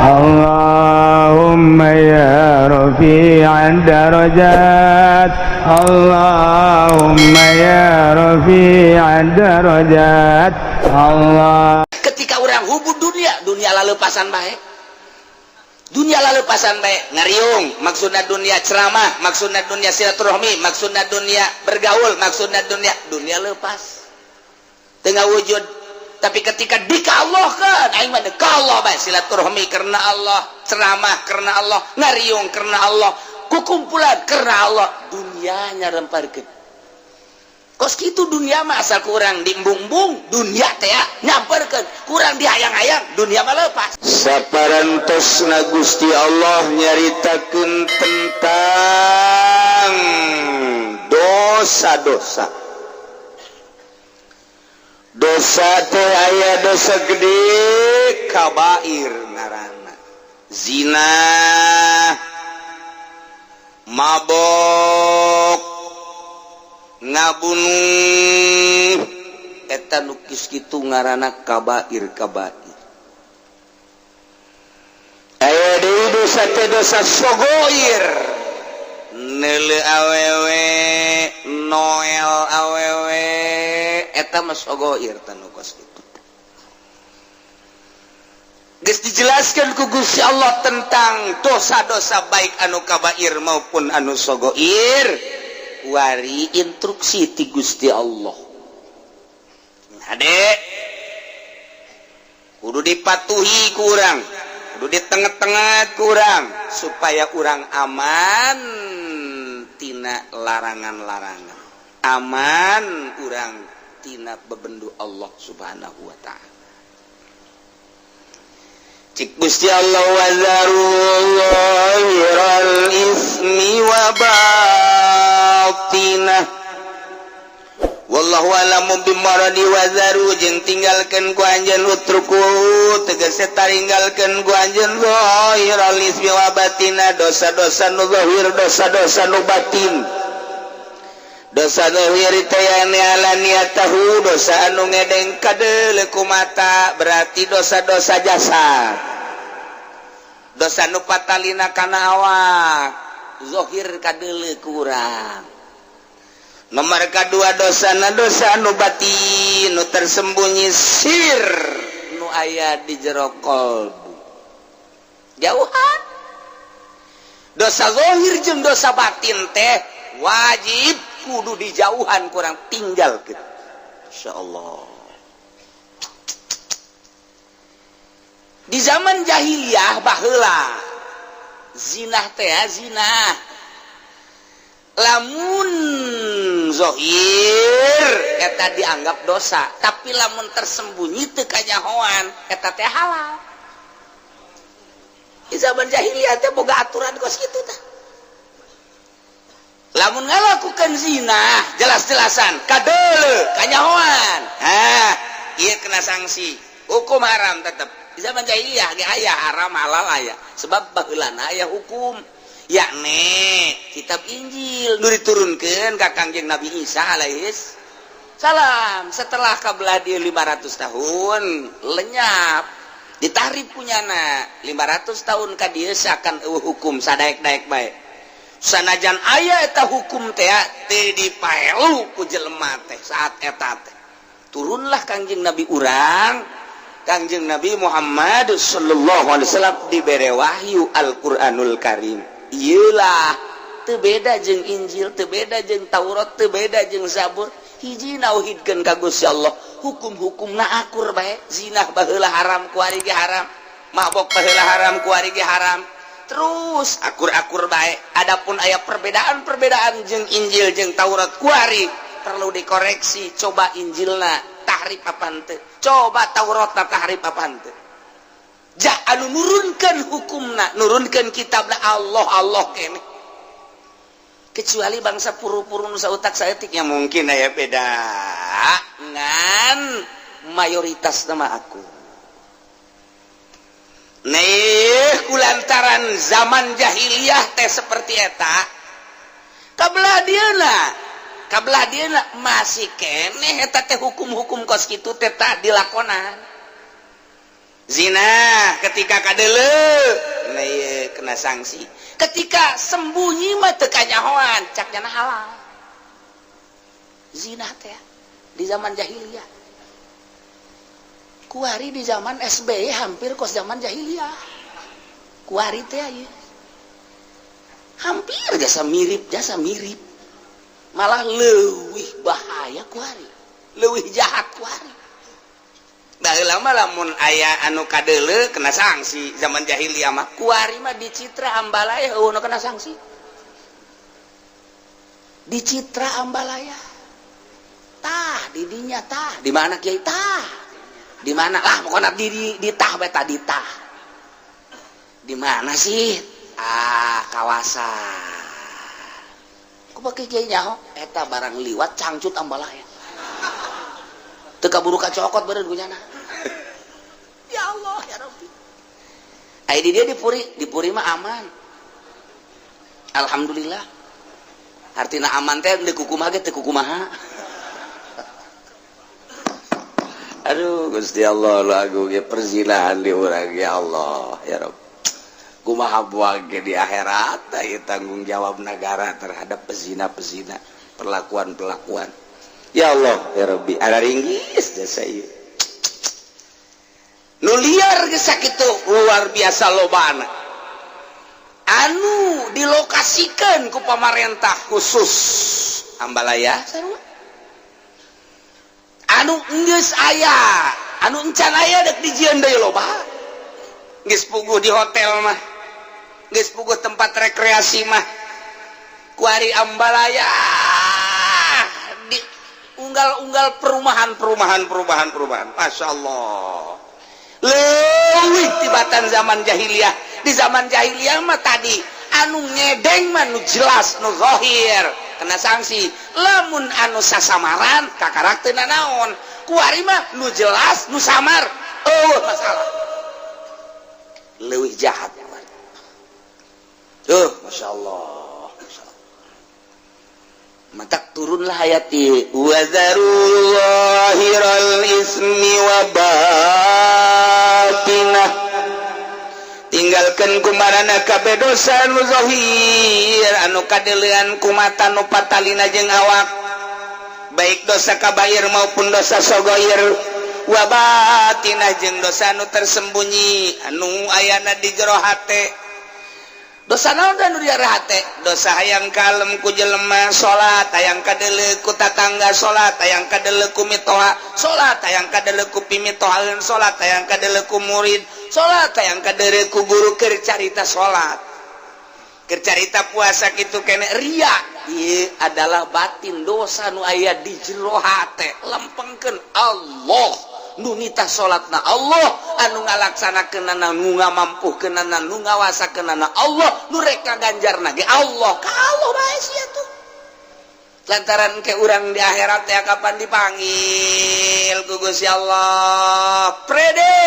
اللهم يا رفيع الدرجات اللهم يا رفيع الدرجات Allah. Ketika orang hubud dunia lalepasan baik, dunia lalepasan baik, ngariung maksudna dunia ceramah, maksudna dunia silaturahmi, maksudna dunia bergaul, maksudna dunia lepas tengah wujud. Tapi ketika dikallahkan aing mah dekallah bae, silaturahmi karena Allah, ceramah karena Allah, ngariung karena Allah, kukumpulan karena Allah, dunianya remparkeun. Kos kitu dunia mah asal kurang diembung-embung, dunia teh nyamperkeun, kurang dihayang-hayang, dunia mah lepas. Saparantosna Gusti Allah nyaritakeun tentang dosa-dosa. Dosa teh aya dosa gede kabair ngaranna. Zina, mabok, ngabunuh, eta nu geus kitu ngaranna kabair. Aya deui dosa teh dosa sogoir. Neule awewe, noel awewe, eta mah sogoir tanu kos kitu. Geus dijelaskeun ku Gusti Allah tentang dosa-dosa baik anu kabair maupun anu sogoir. Wari instruksi ti Gusti Allah. Hade kudu dipatuhi ku urang, kudu ditengah-tengah ku urang supaya urang aman tina larangan-larangan. Aman urang tina bebendu Allah Subhanahu wa taala. Cik Gusti Allah wa zarullahiral ismi wa batinah. Wallahu alamu bimaradi wa zaru jeung tinggalkeun ku anjeun utruku tegese taringgalkeun ku anjeun zahiral ismi wa batinah, dosa-dosa nu zahir, dosa-dosa nu batin. Dosa zahir teh ala niatahu, dosa anu ngedeng kadeuleu ku mata berarti dosa-dosa jasad. Dosa nu patalina kana awak zahir kadeuleu ku urang. Nomor kedua dosana dosa anu batin nu tersembunyi sir nu aya di jero qalbu. Jauhan. Dosa zahir jeung dosa batin teh wajib kudu dijauhan kurang tinggalkeun. Insyaallah. Di zaman jahiliyah baheula zinah teh zinah lamun zahir eta dianggap dosa, tapi lamun tersembunyi teu kanyahoan eta teh halal. Di zaman jahiliyah teh boga aturan kos kitu tah. Lamun ngalakukan zina jelas-jelasan kadeuleu kanyahoan, ieu kena sanksi, hukum haram tetep. Di zaman jahiliyah ge aya haram halal aya, sebab baheulana aya hukum, yakni kitab Injil nu diturunkeun ka Kangjeng Nabi Isa alaihis salam. Setelah kabelah dia 500 tahun lenyap ditahrib punyana 500 tahun ka dieu sakan hukum sadaek-daek bae. Sanajan aya eta hukum teh teu dipaelu ku jelema teh saat eta teh turunlah Kangjeng Nabi urang, Kangjeng Nabi Muhammad sallallahu alaihi wasallam dibere wahyu Al-Qur'anul Karim. Iyalah teu beda jeung Injil, teu beda jeung Taurat, teu beda jeung Zabur. Hiji nauhidkeun ka Gusti Allah, hukum-hukumna akur bae. Zinah baheula haram ku ari ge haram, mabok baheula haram ku ari ge haram. Terus akur-akur bae. Adapun aya perbedaan-perbedaan jeung Injil jeung Taurat ku ari perlu dikoreksi. Coba Injilna tahrif apa henteu? Coba Tauratna tahrif apa henteu? Ja anu nurunkeun hukumna, nurunkeun kitabna Allah kene. Kecuali bangsa puru-puru nu sautak saeutik nya mungkin aya beda ngan mayoritas nama aku. Nih kulantaran zaman jahiliyah teh seperti eta kabelah dieuna masih keneh eta teh hukum-hukum kos kitu teh tak dilakonan. zina ketika kadele nah ieu kena sanksi ketika sembunyi mah teu kanyahoan cak jana halal zina teh di zaman jahiliyah kuari di zaman SBY hampir kos zaman jahiliyah kuari teh ieu hampir jasa mirip malah leuwih bahaya kuari leuwih jahat kuari baheula mah lamun aya anu kadele kena sanksi zaman jahiliyah mah kuari mah dicitra ambalaya heuh nu kena sanksi dicitra ambalaya tah di dinya tah di mana kiai tah di mana lah pokona di tah beta di tah di mana sih kawasan ku baki kiai nyaho eta barang liwat cangcut ambalaya teu kaburu kacokot beureun kunyana ya Allah ya Rabbi ai di dia dipuri mah aman alhamdulillah artina aman teh deuk kumaha ge teu kumaha aduh Gusti Allah lagu ge perzinahan di urang ya Allah ya Rabbi kumaha buang ge di akhirat ieu tanggung jawab negara terhadap pezina perlakuan ya Allah ya Rabbi ada ringgis jasa ieu nu liar ge sakitu luar biasa lobana anu dilokasikeun ku pamarentah khusus ambalaya sarua anu geus aya anu encan aya dek dijieun deui loba geus puguh di hotel mah geus puguh tempat rekreasi mah kuari ambalaya unggal perumahan Masya Allah leuwih tibatan zaman jahiliyah di zaman jahiliyah mah tadi anu ngedeng mah nu jelas nu zahir kena sanksi lamun anu sasamaran kakarakterna naon kuari mah nu jelas nu samar masalah leuwih jahat Masya Allah matak turunlah ayat ieu wa zarullahiral ismi wa batinah tinggalkeun kumarana kabeh dosa nu zahir anu kadeulean ku mata nu patalina jeung awak baik dosa kabair maupun dosa sogoir wa batinah jeung dosa nu tersembunyi anu ayana di jero hate dosa naon anu di hate dosa hayang kalem ku jelema salat hayang kadele ku tatangga salat hayang kadele ku mitoha salat hayang kadele ku pimitohaeun salat hayang kadele ku murid salat hayang kadele ku guru keur carita salat keur carita puasa kitu kene ria ieu adalah batin dosa nu aya di jero hate lempengkeun Allah nu nitah salatna Allah anu ngalaksanakeunana nu ngamampuhkeunana nu ngawasakeunana Allah nu rek kaganjarna ge Allah ka Allah bae sia tuh lantaran ke urang di akhirat teh kapan dipanggil ku Gusti Allah prede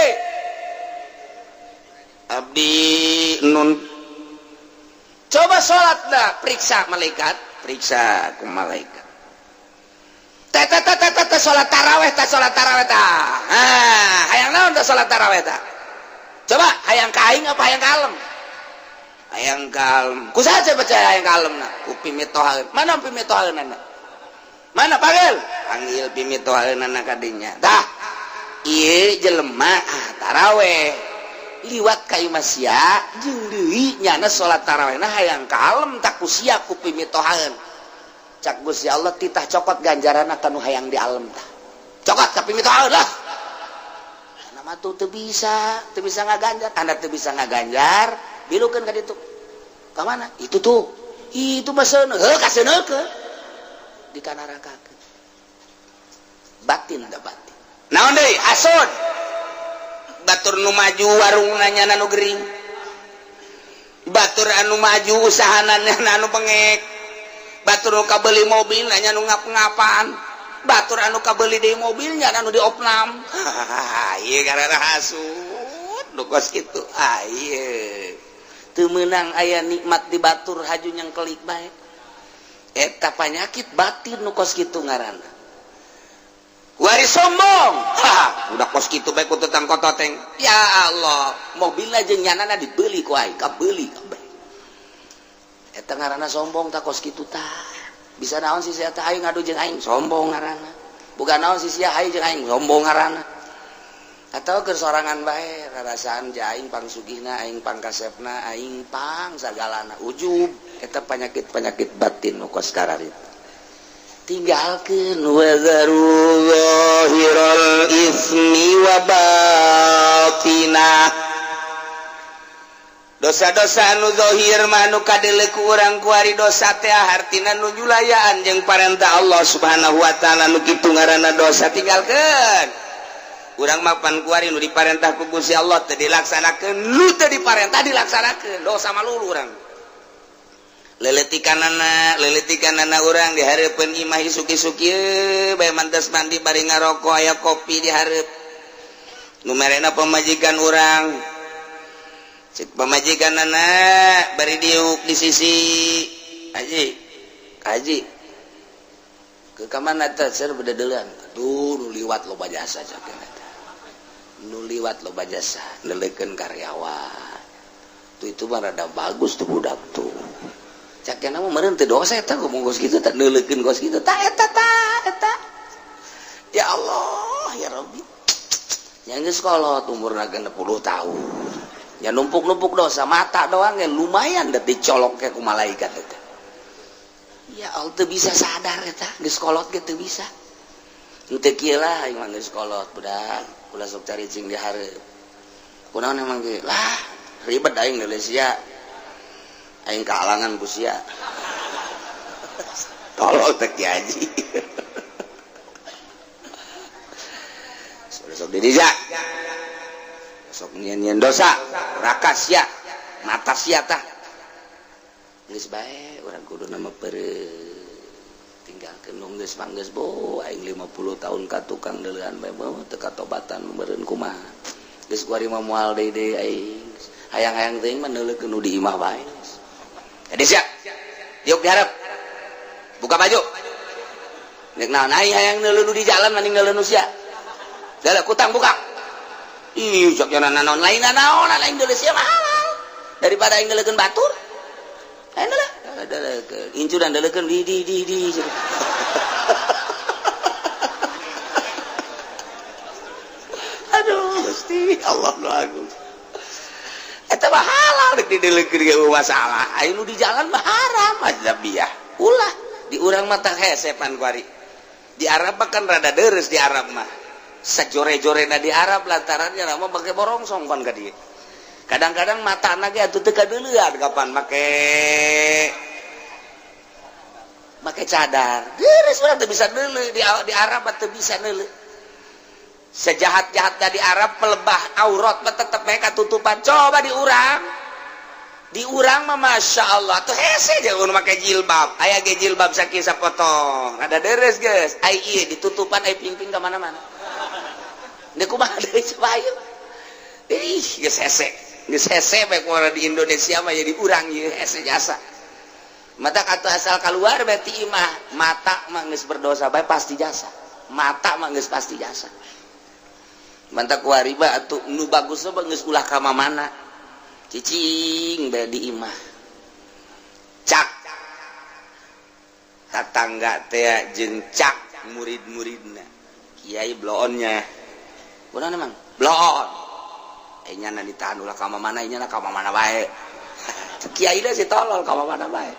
abdi nun coba salatna periksa malaikat periksa ku malaikat tata salat tarawih ta hayang naon ta salat tarawih ta coba hayang kaing apa hayang kalem hayang kalem kusaha baca hayang kalemna ku pimitohaeun mana pimitohaeunana mana panggil pimitohaeunana ka dinya tah ieu jelema tarawih liwat ka imah sia jeung deui nyana salat tarawihna hayang kalem tak ku sia ku pimitohaeun cak Gusti Allah titah cokot ganjaranna kanu hayang di alam tah cokot tapi mitohaeun lah nama tuh teu bisa ngaganjar anda teu bisa ngaganjar bilukeun ka ditu ka mana itu mah seuneu ka seuneukeun dikanarakakeun batin naon deui hasud batur nu maju warungna nyana nu gering batur anu maju usahana anu bengek batur anu kabeli mobil nya nu ngap-ngapan batur anu kabeli deui mobilnya anu diopnam ieu gara-gara hasud nu kos kitu ieu teu meunang aya nikmat di batur haju nyangkelik bae eta panyakit batin nu kos kitu ngaranna Kuari sombong. Udah kos kitu bae ku tetang kototeng. Ya Allah, mobilna jeung nyanana dibeli ku aing, kabeli kabeh. Eta ngaranna sombong tak kos kitu tah. Bisa naon sih sia teh aing ngadu jeung aing sombong ngaranna. Bukan naon sih sia aing jeung aing sombong ngaranna. Atau keur sorangan bae rarasaan ja aing pangsugihna, aing pangkasepna, aing pang sagalana ujub. Eta penyakit-penyakit batin nu kos kararit. Tinggalkeun wa zaru zahiral ismi wa batinah. Dosa-dosa anu zahir manu kadele ku urang kuari dosa teh hartina nu julayaan jeung parentah Allah Subhanahu wa taala nu kitu ngaranna dosa tinggalkeun. Urang mapan kuari nu diparentah ku Gusti Allah teu dilaksanakeun, nu teu diparentah dilaksanakeun. Dosa malulu urang. Leletikanana urang di hareupeun imah isuki-suki bae mantes mandi bari ngarokok aya kopi di hareup. Nu merena pamajikan urang. Cik pamajikanana bari diuk di sisi Haji. Ke ka mana teh seur bededeulan. Aduh nu liwat loba jasa cakeun eta. Nu liwat loba jasa neleukeun karyawan. Itu mah rada bagus tuh budak tuh. Cakena mah meureun teu dosa eta ngomong kos kitu teh neuleukeun kos kitu tah eta. Ya Allah ya Rabbi. Nya geus kolot umurna 60 tahun. Ya numpuk-numpuk dosa mata doang ya lumayan da dicolok ke ku malaikat eta. Ya Allah teu bisa sadar eta geus kolot ge teu bisa. Teu kieu lah aing mah geus kolot budak, ulah sok cari cing di hareup. Kunaon emang ge? Lah ribet aing geus sia. Aing kalangan ku sia. Tolol teh Ki Haji. Sok diriza. Sok nyian dosa, raka sia, mata sia tah. Geus bae urang kudu nama peureuh. Tinggalkeun nu geus manggeus bo aing 50 tahun ka tukang deuleuhan bae teu katobatan meureun kumaha. Geus kuari mah moal deui aing. Hayang-hayang teuing mah neuleukeun nu di imah bae. Jadi siap, diuk diharap, buka baju. Nek naon aing hayang neuleuh di jalan mending neuleuh nu sia. Dala kutang buka. Ih, sok yana naon lain naon, lain deuleuh sia mahal. Daripada aing neuleukeun batur. Aing deuleuh incuran deuleukeun di. Aduh, Gusti Allah nu agung. Eta mah halal rek dideuleukeun ge masalah. Aya nu di jalan mah haram ajabiyah. Ulah di urang mah tah hesepan kuari. Di Arab kan rada deres di Arab mah. Sajore-jorena di Arab lantarannya mah make borongsong pan ka dieu. Kadang-kadang matana ge atuh teu kadeuleuan kapan make cadar. Deres urang teu bisa neuleuh di Arab teu bisa neuleuh. Sejahat-jahat dari Arab pelebah aurat tetap mereka tutupan. Coba di urang mah masya Allah tuh hese aja nu make jilbab. Aya ge jilbab sakieu sapotong ada deres geus ai ieu ditutupan ai pingping ka mana-mana. Nih kumaha deui coba ieu. Ih geus hese bae kumaha di Indonesia mah jadi urang ieu hese jasa. Mata kata asal keluar berarti imah mata mah geus berdosa bae pasti jasa. Mata mah geus pasti jasa. Mantap kuari ba atuh nu bagus mah geus ulah ka mana cicing bae di imah cak tatangga teh jeung cak murid-muridna kiai bloonnya kunaon emang bloon nya ditahan ulah ka mana nya ka mana bae kiai teh si tolol ka mana bae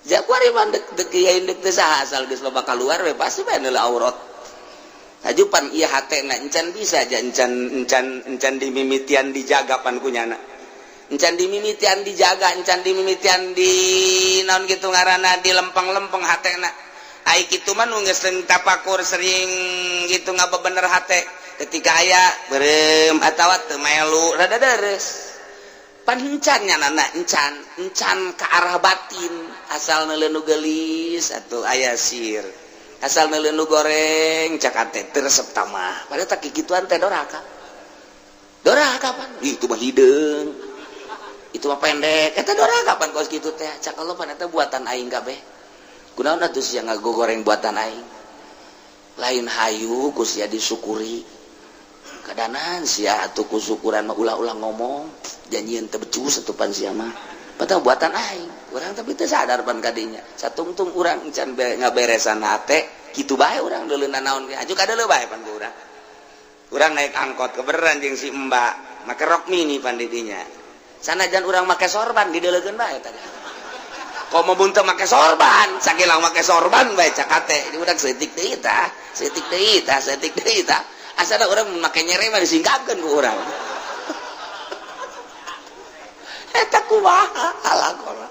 ja kuari mah dek kiai dek teh saha asal geus loba keluar we pasti bae neuleuh aurat. Hajupan iya hatena encan bisa aja encan dimimitian dijaga pan kunyana. Encan dimimitian dijaga, encan dimimitian di naon gitu ngaranna di lempeng-lempeng hatena. Ai kitu mah nu geus tapakur sering gitu ngabebener hate. Ketika aya beureum atawa teu melu rada deres. Pan encan nyanana encan ke arah batin asal neuleuh nu geulis atuh aya sir. Asal neuleuh nu goreng cakate teu resep tamah padahal tak kikituan teh doraka pan itu mah hideung itu mah pendek eta doraka pan kos kitu teh cak Allah pan eta buatan aing kabeh kunaon atuh sia ngagogoreng buatan aing lain hayu ku sia disyukuri kadanan sia atuh ku syukuran mah ulah-ulah ngomong janjieun teu becus atuh pan sia mah padahal buatan aing urang tapi teu sadar pan kadinya satungtung urang can ngaberesan hate kitu bae urang deuleuna naon ge aju kadeuleu bae pan ku urang naik angkot kebeneran jeung si Mbak make rok mini pan di dinya sanajan urang make sorban dideuleukeun bae tadi komo mun teu make sorban sakilang make sorban bae cakate ini udah seutik deui tah seutik deui tah asana urang make nyere mah disingkapkeun ku urang eta kumaha alaqala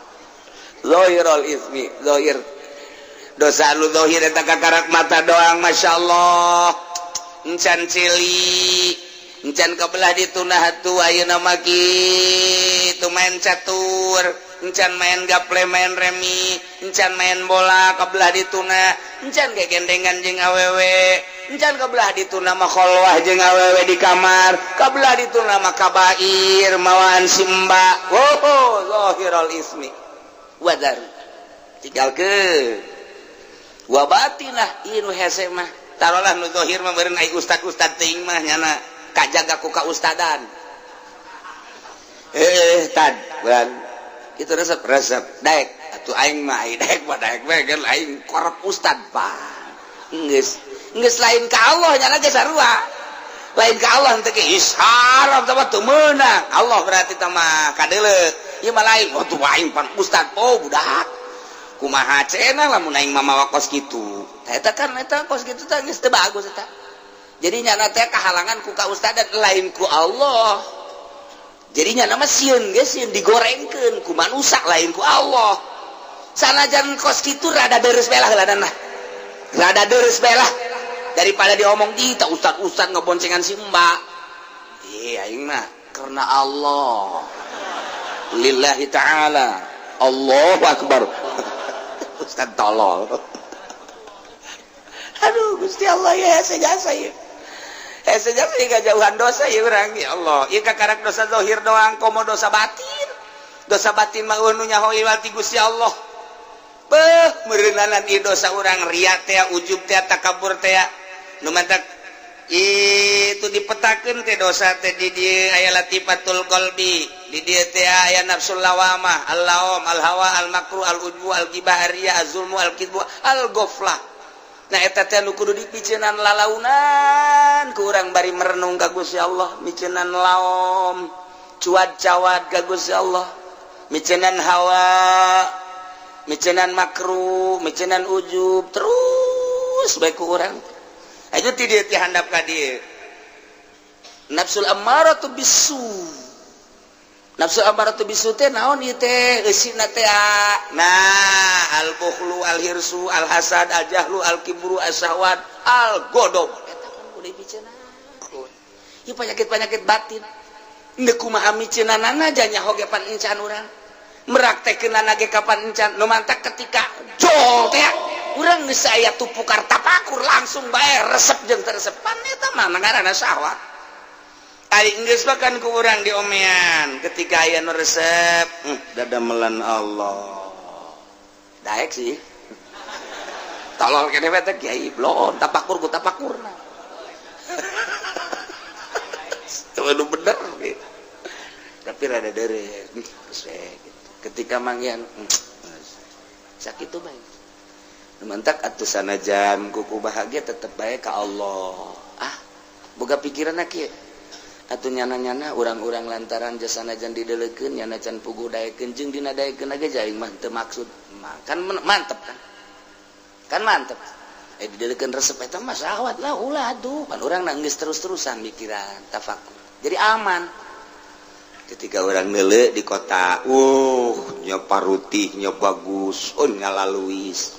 zahirul ismi zahir dosa lu zahir eta kakarak mata doang masyaallah encan cili encan kabelah ditunah atuh ayeuna mah kitu main catur encan main gaple main remi encan main bola kabelah dituna encan gegendengan jeung awewe encan kabelah dituna mah kholwah jeung awewe di kamar kabelah dituna mah kabair mawaan simba zahirul ismi wadar tinggalkeun wa batinah inu hese mah tarolah nu zahir mah beureun ai ustad-ustad teuing mah nyana kajaga ku ka ustadan tad ban kitu resep daek atuh aing mah ai daek mah daek we geus aing korep ustad pa geus lain ka Allah nyana ge sarua lain ka Allah teh ge isharaf teh teu meunang Allah berarti teh mah kadeuleu ieu mah lain atuh aing pan ustad budak kumaha cenah lamun aing mah mawa kos kitu eta kan eta kos kitu teh geus teu bagus eta jadi nyana teh kahalangan ku ka ustadan lain ku Allah jadi nyana mah sieun geus sieun digorengkeun ku manusia lain ku Allah sanajan kos kitu rada deres belah heulanan mah rada deres belah daripada diomong di ta ustad-ustad ngeboncengan si Mbak aing mah karena Allah lillahi ta'ala Allahu akbar ustad tolol aduh Gusti Allah ya sejasa ya sejasa ya kejauhan dosa ya urang ya Allah ieu kakarak dosa zahir doang komo dosa batin mah nu nyaho iwal ti Gusti Allah beuh meureunanan ieu dosa urang ria teh ujub teh takabur teh nu mantak itu dipetakeun teh dosa teh di dieu aya latifatul qalbi di dieu teh aya nafsul lawamah al-lawam al-hawa al-makruh al-ujbu al-ghibah ar-riya az-zulmu al-kidbu al-ghaflah nah eta teh nu kudu dipiceunan lalaunan ku urang bari merenung ka Gusti Allah miceunan laom cuad-cawad ka Gusti Allah miceunan hawa miceunan makruh miceunan ujub terus bae ku urang aya ti dieu teh handap ka dieu nafsul ammaratu bisu nafsu amaratu bisu teh naon ieu teh eusina teh nah al bukhlu al hirsu al hasad al jahlu al kibru as syahwat al godob eta kan kudu dipiceunana ieu penyakit-penyakit batin teu kumaha miceunanana nya hoge pan encan urang meraktekeunana ge kapan encan nu mantak ketika jol teh urang geus aya tupukar tapakur langsung bae resep jeung teu resep pan eta mah ngaranna syahwat aing geus makan ku urang diomean ketika aya nu resep dadamelan Allah daek sih tolol kene we teh kiai blon tapakur ku tapakurna teu bener gitu tapi rada deres geus we ketika mangyan sakitu bae mantak atuh sanajan kuku bahagia tetep bae ka Allah boga pikiranna kieu atuh nyana-nyana urang-urang lantaran jasana jan dideleukeun nyana can puguh daekeun jeung dina daekeun ge jaing mah teu maksud kan mantep kan mantep dideleukeun resep eta mah syahwat lah ulah atuh pan urang geus terus-terusan mikiran tafakur jadi aman ketika urang neuleuh di kota nya parutih nya bagus nya laluis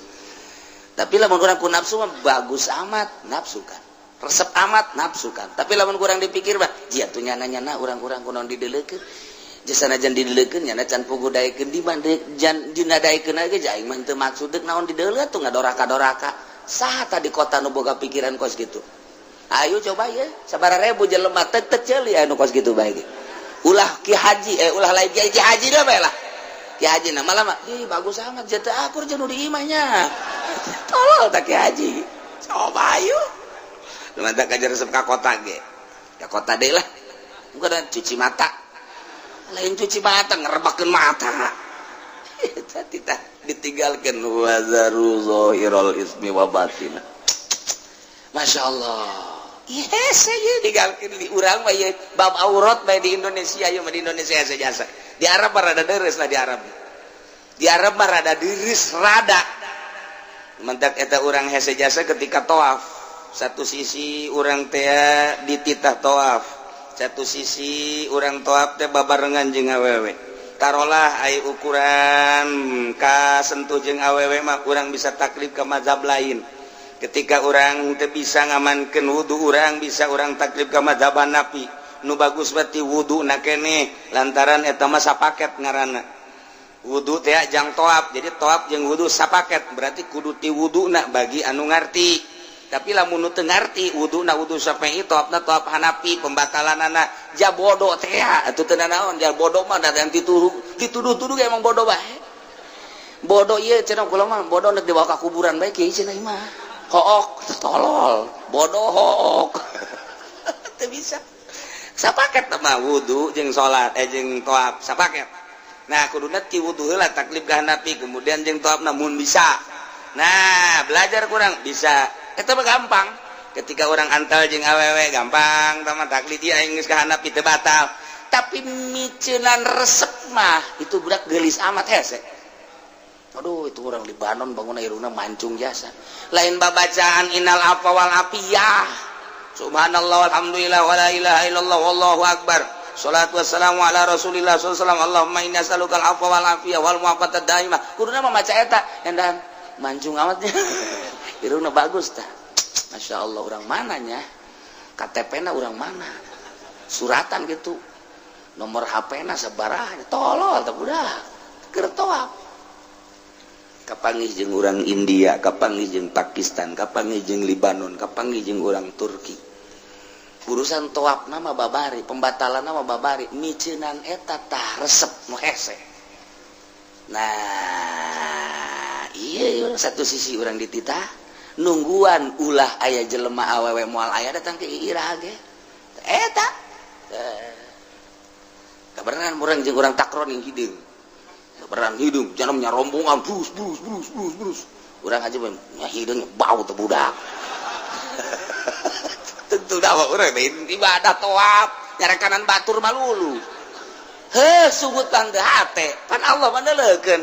tapi lamun urang ku nafsu mah bagus amat nafsu kan resep amat nafsu kan tapi lamun kurang dipikir bah jieu atuh nyana-nyana urang-urang kunaon dideleukeun jasana jan dideleukeun nyana can puguh daekeun di mande jan dina daekeun ge jaing mah teu maksud deuk naon dideuleuh atuh ngadoraka-doraka saha tadi kota nu boga pikiran kos kitu ayo coba ye sabaraha ribu jelema teu ceuli anu kos kitu bae ge ulah ki haji ulah lain ki haji da bae lah ki haji na malah mah bagus amat jata akur jeung nu di imahnya tolol tak ki haji coba yuk mantap kajar resep ka kota ge ka kota deh lah bukan cuci mata lain cuci mata ngerebakeun mata tidak ditinggalkan wazaru zahirul ismi wa batin Masya Allah yes aja tinggalkan di urang mah ya bab aurat bae di Indonesia ya di Indonesia saja di Arab mah rada deres lah di Arab mah rada deres rada mentak eta urang hese jasa ketika tawaf satu sisi urang teh dititah tawaf satu sisi urang tawaf teh babarengan jeung awewe tarolah ai ukuran ka sentuh jeung awewe mah urang bisa taklif ke mazhab lain ketika urang teu bisa ngamankeun wudu urang bisa urang taklif ke mazhab Hanafi nu bagus berarti wuduna keneh lantaran eta mah sapaket ngaranna wudu teh jang toab jadi toab jeung wudu sapaket berarti kudu ti wuduna bagi anu ngarti tapi lamun nu teu ngarti wuduna wudu Syafi'i toabna toab Hanafi pembatalanana ja bodoh teh atuh teu naon ja bodoh mah da dituduh-tuduh emang bodoh bae bodoh ieu cenah kula mah bodoh nek dibawa ka kuburan bae kieu cenah mah hook tolol bodoh hook teu bisa sapaket mah wudu jeung salat jeung toab sapaket nah kuduna ti wudu heula taklif ka Hanafi kemudian jeung toab namun bisa nah belajar kurang bisa eta mah gampang ketika orang antal jeung awewe gampang tama taklif ieu aing geus ka Hanafi teu batal tapi miceunan resep mah itu budak geulis amat hese aduh itu orang Libanon bangun irungna mancung jasa lain babacaan innal afwa wal afiyah subhanallah walhamdulillah wala ilaha illallah wallahu akbar sholatu wassalamu ala rasulillah sallallahu alaihi wasallam Allahumma inni as'alukal afwa wal afiyah wal mu'afatad daimah kuduna mah maca eta endan mancung amatnya irungna bagus tah Masya Allah orang mananya KTP-na orang mana suratan gitu nomor HP-na sabaraha tolol tah budak keur toab kapanggih jeung urang India kapanggih jeung Pakistan kapanggih jeung Libanon kapanggih jeung urang Turki urusan toab nama babari pembatalan nama babari miceunan eta tah resep nu hese nah iya satu sisi urang dititah nungguan ulah aya jelema awewe moal aya datang ke irah ge eta kabarengan urang jeung urang takron yang hideung kabarengan hidung janam nya rombongan brus urang aja nya hideung bau teh budak tentu dah urang ibadah toab nyarekanan batur malulu heuh subut pang teu hate pan Allah maneulekeun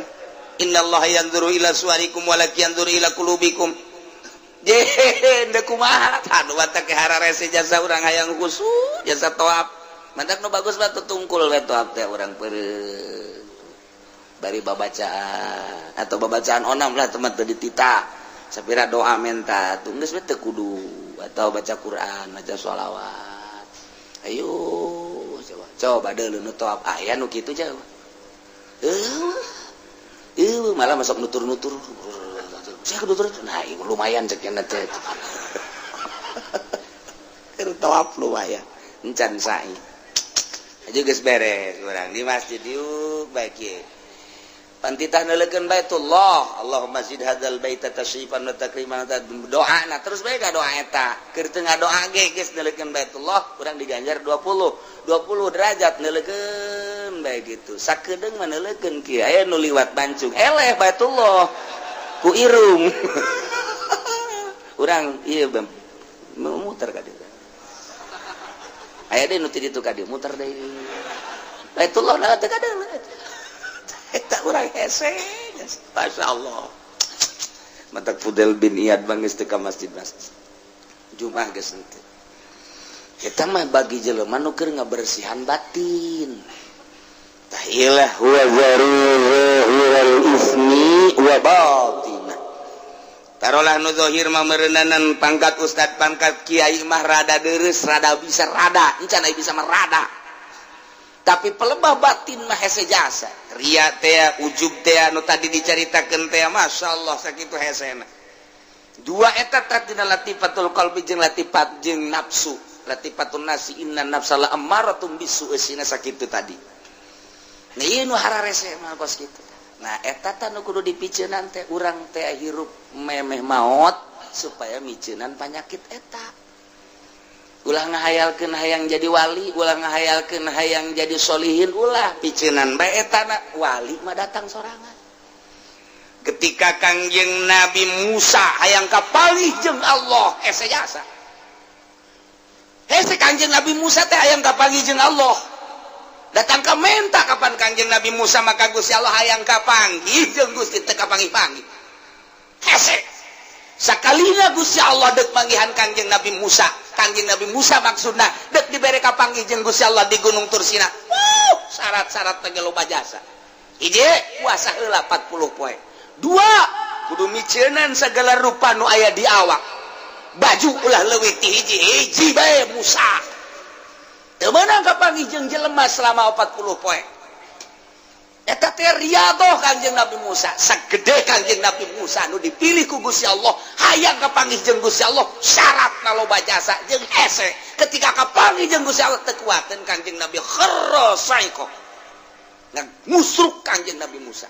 innallaha yanzuru ila suwarikum wa la yanzuru ila qulubikum ndek kumaha anu batak hararese jasa urang hayang khusyuk jasa toab mantak nu bagus mah tutungkul we toab teh urang peureun bari babacaan atau babacaan onam lah teman teu dititah sapira doa menta tunggeus we teu kudu atau baca Quran baca sholawat ayo coba deuleu nu toab aya nu kitu jauh malah masuk nutur-nutur saya kedutur nah lumayan cek yang nanti kertawap lumayan encan sai aja geus beres urang di masjid yuk baik ye pantitah neulekeun baitullah Allahumma zid hadzal baita tashrifan wa takriman doana terus bae ka doa eta keur teu ngadoa ge geus neulekeun baitullah urang diganjar 20 derajat neulekeun bae gitu sakedeung mah neulekeun kieu aya nu liwat bancung eleh baitullah ku irung urang ieu muter ka dieu aya deui nu ti ditu ka dieu muter deui baitullah na teu kadeung eta urang hese Masya Allah matak Fudel bin Iyad bangis teu ka masjid Jumat geus henteu eta mah bagi jelema nu keur ngabersihan batin tah ilah huwa zarurul ismi wa batinah tarolah nu zahir mah meureunanan pangkat ustad pangkat kiai mah rada deres rada bisa rada encan aya bisa mah rada tapi pelebah batin mah hese jasa ria teh ujub teh anu tadi dicaritakeun teh masyaallah sakitu hesena dua eta tatina latifatul qalbi jeung latifat jeung nafsu latifatun nasi inna nafsala ammaratun bisu esina sakitu tadi nah ieu nu hararese mah kos kitu nah eta tah nu kudu dipiceunan teh urang teh hirup memeh maot supaya micenan penyakit eta. Ulah ngahayalkeun hayang jadi wali, ulah ngahayalkeun hayang jadi solihin, ulah picenan bae eta wali mah datang sorangan. Ketika Kangjeng Nabi Musa hayang kapanggih jeung Allah hese jasa. Hese Kangjeng Nabi Musa teh hayang kapanggih jeung Allah. Datang ka menta kapan Kangjeng Nabi Musa maka Gusti Allah hayang kapanggih jeung Gusti teh kapanggih-panggih. Hese. Sakalina Gusti Allah deuk manggihan Kangjeng Nabi Musa. Kangjeng Nabi Musa maksudna deuk dibere kapanggih jeung Gusti Allah di Gunung Tursina. Syarat-syarat teh loba jasa. Hiji puasa heula 40 poe. 2 kudu micenan segala rupa nu aya di awak. Baju ulah leuwih ti hiji bae Musa. Teu meunang kapanggih jeung jelema selama 40 poe. Eta teh riyadoh Kangjeng Nabi Musa. Sagede Kangjeng Nabi Musa nu dipilih ku Gusti Allah hayang kapanggih jeung Gusti Allah syaratna loba jasa jeung hese. Ketika kapanggih jeung Gusti Allah teu kuateun Kangjeng Nabi kharra saiko. Musruk Kangjeng Nabi Musa.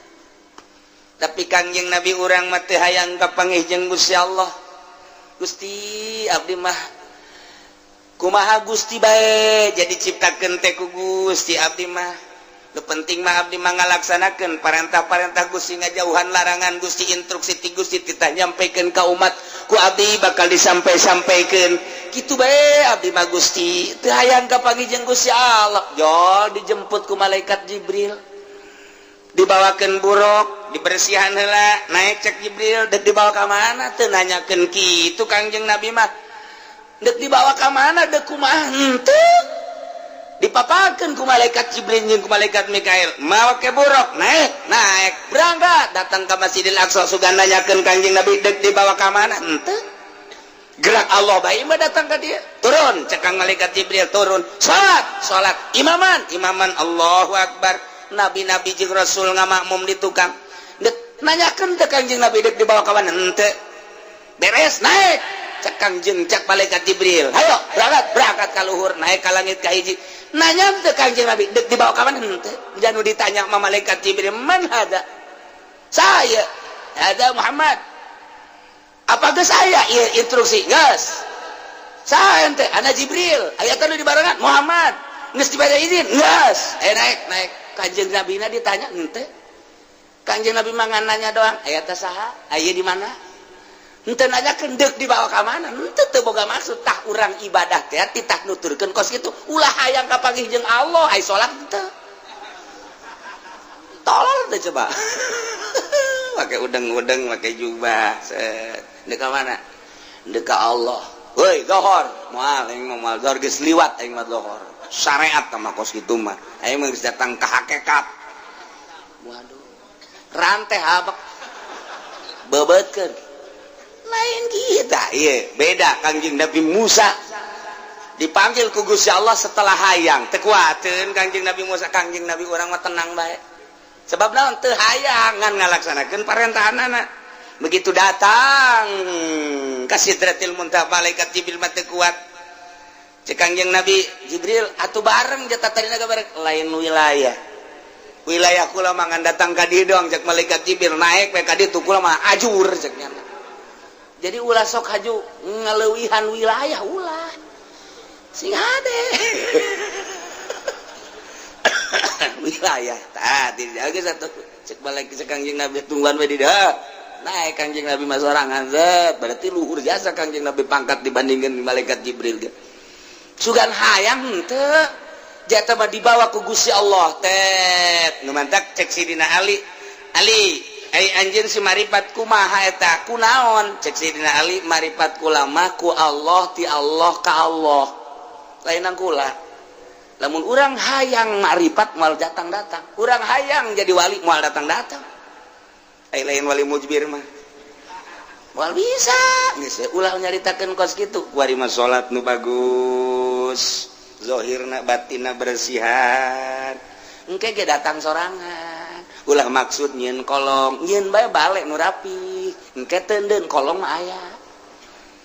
Tapi Kangjeng Nabi urang mah teu hayang kapanggih jeung Gusti Allah. Gusti abdi mah kumaha Gusti bae jadi ciptakeun teh ku Gusti abdi mah. Nu penting mah abdi mah ngalaksanakeun parentah-parentah Gusti ngajauhan larangan Gusti instruksi ti Gusti titah nyampikeun ka umat ku abdi bakal disampai-sampaikeun. Kitu bae abdi mah Gusti teu hayang kapanggih jeung Gusti Allah. Jol dijemput ku malaikat Jibril. Dibawakeun buruk, dibersihan heula, naik cek Jibril, deuk dibawa ka mana? Teu nanyakeun kitu Kangjeng Nabi mah. Deuk dibawa ka mana? Deuk kumaha? Henteu. Dipapakeun ku malaikat Jibril jeung ku malaikat Mikail. Mawa ke buruk, naik, berangkat datang ka Masjidil Aqsa sugan nanyakeun Kangjeng Nabi deuk dibawa ka mana? Henteu. Gerak Allah bae mah datang ka dieu. Turun, cek malaikat Jibril turun. Salat, imaman Allahu Akbar. Nabi-nabi jeung Rasul ngamakmum di tukang. Nanyakeun teh Kangjeng Nabi deuk dibawa ka mana? Henteu. Beres naik. Cek Kangjeng cek malaikat Jibril. Hayo berangkat ka luhur naik ka langit ka hiji. Nanya teh Kangjeng Nabi deuk dibawa ka mana? Henteu. Janu ditanya sama malaikat Jibril, "Man hada?" Saya. Hada Muhammad. Apa geus saya ieu instruksi? Geus. Saya teh ana Jibril. Aya tanu di barengan Muhammad. Geus dibere izin? Geus. Naik. Kanjeng Nabi na ditanya henteu. Kanjeng Nabi mah nanya doang, aya teh saha? Aya di mana? Henteu nanyakeun deuk dibawa ka mana? Henteu teu boga maksud tah urang ibadah teh titah nuturkeun kos kitu. Ulah hayang kapanggih jeung Allah, ai salat henteu. Tolol teh coba. Pakai udeng-udeng, pakai jubah. Deuk ka mana? Deuk ka Allah. Woi, zohor. Moal aing moal zohor geus liwat aing mah zohor. Syariat sama kos gitu mah aing mah geus datang ka hakikat. Waduh rantai habak bebeutkeun lain kita ieu beda Kangjeng Nabi Musa dipanggil ku Gusti Allah setelah hayang teu kuateun Kangjeng Nabi Musa. Kangjeng Nabi urang mah tenang bae sebab naon teu hayang ngan ngalaksanakeun parentahanana. Begitu datang ka Sidratil Muntaha malaikat Jibril mah teu kuat. Cek Kangjeng Nabi Jibril atuh bareng jata tarina bareng lain wilayah kula mangan datang ka dieu doang cek malaikat Jibril naik we ka dieu kula mah ajur cek nya. Jadi ulah sok haju ngaleuwihan wilayah ulah. Sing hade. Wilayah tah di geus atuh cek malaikat cek Kangjeng Nabi tungguan we di dieu. Naik Kangjeng Nabi mah sorangan zet berarti luhur jasa Kangjeng Nabi pangkat dibandingkeun malaikat Jibril ge. Sugan hayang henteu jata mah dibawa ku Gusti Allah teh nu mantak cek Sidina Ali ai anjeun si maripat kumaha eta kunaon cek Sidina Ali maripat kula mah ku Allah ti Allah ka Allah lainang kula lamun urang hayang maripat moal datang-datang urang hayang jadi wali moal datang-datang ai lain wali mujbir mah moal bisa geus ulah nyaritakeun kos kitu kuari mah salat nu bagus zohirna batinna bersihan engke ge datang sorangan ulah maksud nyieun kolong nyieun bae bale nu rapi engke teu deun kolong mah aya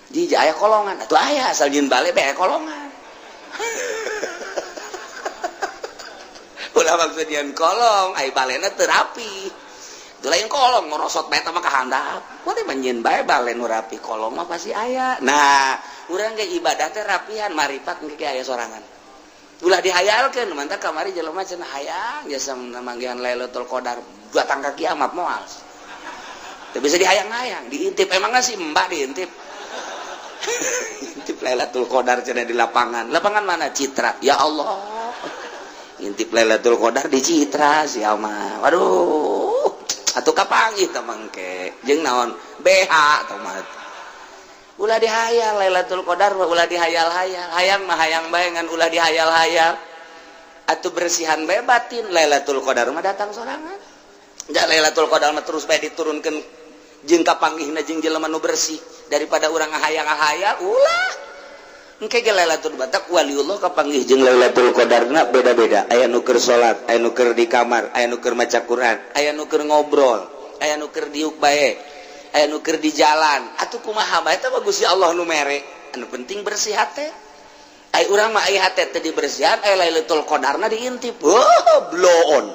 di aya kolongan atuh aya asal nyieun bale bae kolongan ulah maksud nyieun kolong ai balena teu rapi itu lain kolong ngorosot bae mah kahandap boleh menyin bae balen nu rapi kolong mah pasti aya nah urang ge ibadah teh rapihan maripat engke aya sorangan ulah dihayalkeun mantap kamari jelema cenah hayang jasa manggihan Lailatul Qadar datang ka kiamat moal teu bisa dihayang-hayang diintip emangna si mbak diintip intip Lailatul Qadar cenah di lapangan mana Citra ya Allah intip Lailatul Qadar di Citra sia mah waduh atuh kapanggih teh mangke jeung naon BH tah mah ulah dihayal Lailatul Qadar ulah dihayal-hayal hayang mah hayang bae ngan ulah dihayal-hayal atuh bersihan bae batin Lailatul Qadar mah datang sorangan da Lailatul Qadar mah terus bae diturunkeun jeung kapanggihna jeung jelema nu bersih daripada urang ngahayal-ngahayal ulah engke ge Lailatul Qadar waliullah kapanggih jeung Lailatul Qadarna beda-beda aya nu keur salat aya nu keur di kamar aya nu keur maca Quran aya nu keur ngobrol aya nu keur diuk bae aya nu keur di jalan atuh kumaha bae teh Gusti Allah nu mere anu penting bersih hate ai urang mah aya hate teh dibersihan aya Lailatul Qadarna diintip blow on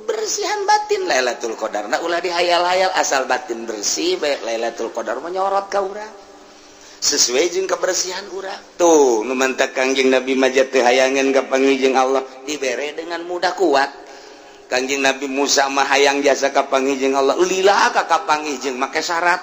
bersihan batin Lailatul Qadarna ulah dihayal-hayal asal batin bersih bae Lailatul Qadar mah nyorot ka urang sesuai jeung kebersihan urang tuh nu mantak Kangjeng Nabi mah teh hayangeun kapanggih jeung Allah dibere dengan mudah kuat Kangjeng Nabi Musa mah hayang jasa kapanggih jeung Allah lillah ka kapanggih jeung make syarat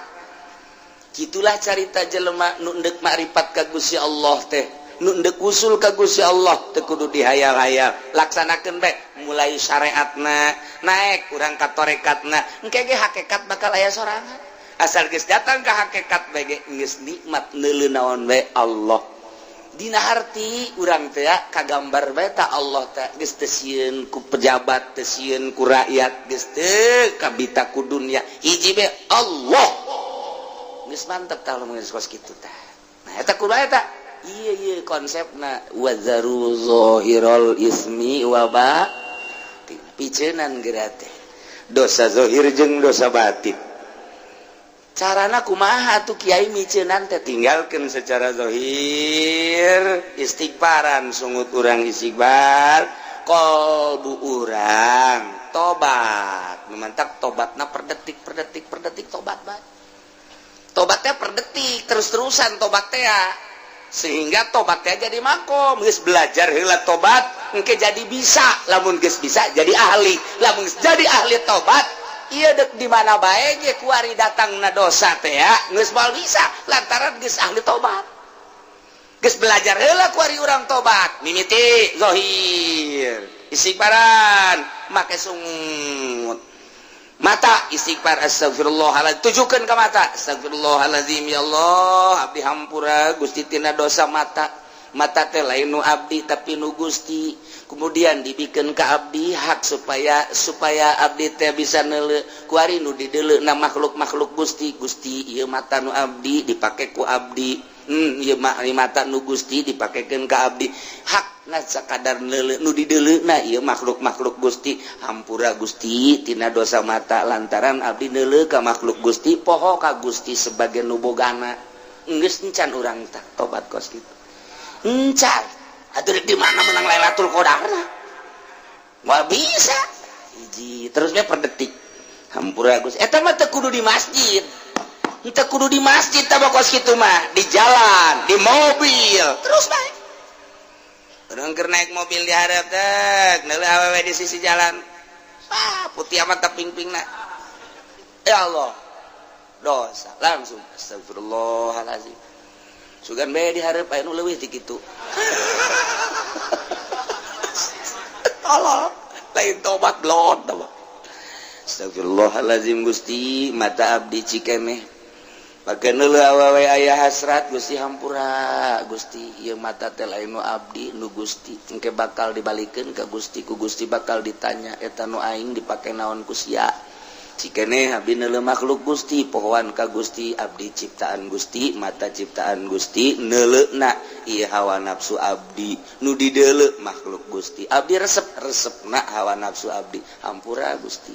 gitulah carita jelema nu endek makrifat ka Gusti Allah teh nu endek usul ka Gusti Allah teu kudu dihayal-hayal laksanakeun bae mulai syariatna naek urang ka tarekatna engke ge hakikat bakal aya sorangan asal geus datang ke hakikat bae geus nikmat neuleuh naon bae Allah dina harti urang teh kagambar bae ta Allah teh geus teu sieun ku pejabat teu sieun ku rakyat geus teu kabita ku dunya hiji bae Allah geus mantep tah lamun geus kos kitu tah nah eta kudu eta ieu konsepna wazaru zahirul ismi wa batin piceunan geura teh dosa zahir jeung dosa batin carana kumaha tuh kiai miceunan teh tinggalkeun secara zahir istighfaran sungut urang istighfar qalbu urang tobat mantap tobatna per detik tobat bae tobatnya per detik terus-terusan tobat teh sehingga tobatnya jadi makom geus belajar heula tobat engke jadi bisa lamun geus bisa jadi ahli lamun jadi ahli tobat iya dek di mana bae ge ku ari datangna dosa teh ya geus moal bisa lantaran geus ahli tobat geus belajar heula ku ari urang tobat mimiti zahir istighfaran make sungut mata istighfar astagfirullahaladzim tujukeun ka mata astagfirullahaladzim ya Allah abdi hampura Gusti tina dosa mata teh lain nu abdi tapi nu Gusti kemudian dibikeun ka abdi hak supaya abdi teh bisa neuleuh ku ari nu dideuleuh na makhluk Gusti ieu mata nu abdi dipake ku abdi ieu mata nu Gusti dipakekeun ka abdi hakna sakadar neuleuh nu dideuleuhna ieu makhluk Gusti hampura Gusti tina dosa mata lantaran abdi neuleuh ka makhluk Gusti poho ka Gusti sebagai nu bogana geus encan urang tah tobat kos kitu encan atuh di mana menang Lailatul Qadarna moal bisa hiji terus we per detik hampura Gusti eta mah teu kudu di masjid teu kudu di masjid tah kos kitu mah di jalan di mobil terus bae urang keur naik mobil di hareup teh neuleuh awewe di sisi jalan putih amat teh pingpingna ya Allah dosa langsung astagfirullahalazim sugan bae di hareup aya nu leuwih ti kitu Allah lain tobat blot astagfirullahalazim Gusti mata abdi cikeneh pake neuleuh awewe aya hasrat Gusti hampura Gusti ieu mata teh lain nu abdi nu Gusti engke bakal dibalikeun ka Gusti ku Gusti bakal ditanya eta nu aing dipake naon ku sia cikeneh abdi neuleuh makhluk Gusti pohoan ka Gusti abdi ciptaan Gusti mata ciptaan Gusti neuleuhna ieu hawa nafsu abdi nu dideuleuh makhluk Gusti abdi resepna hawa nafsu abdi hampura Gusti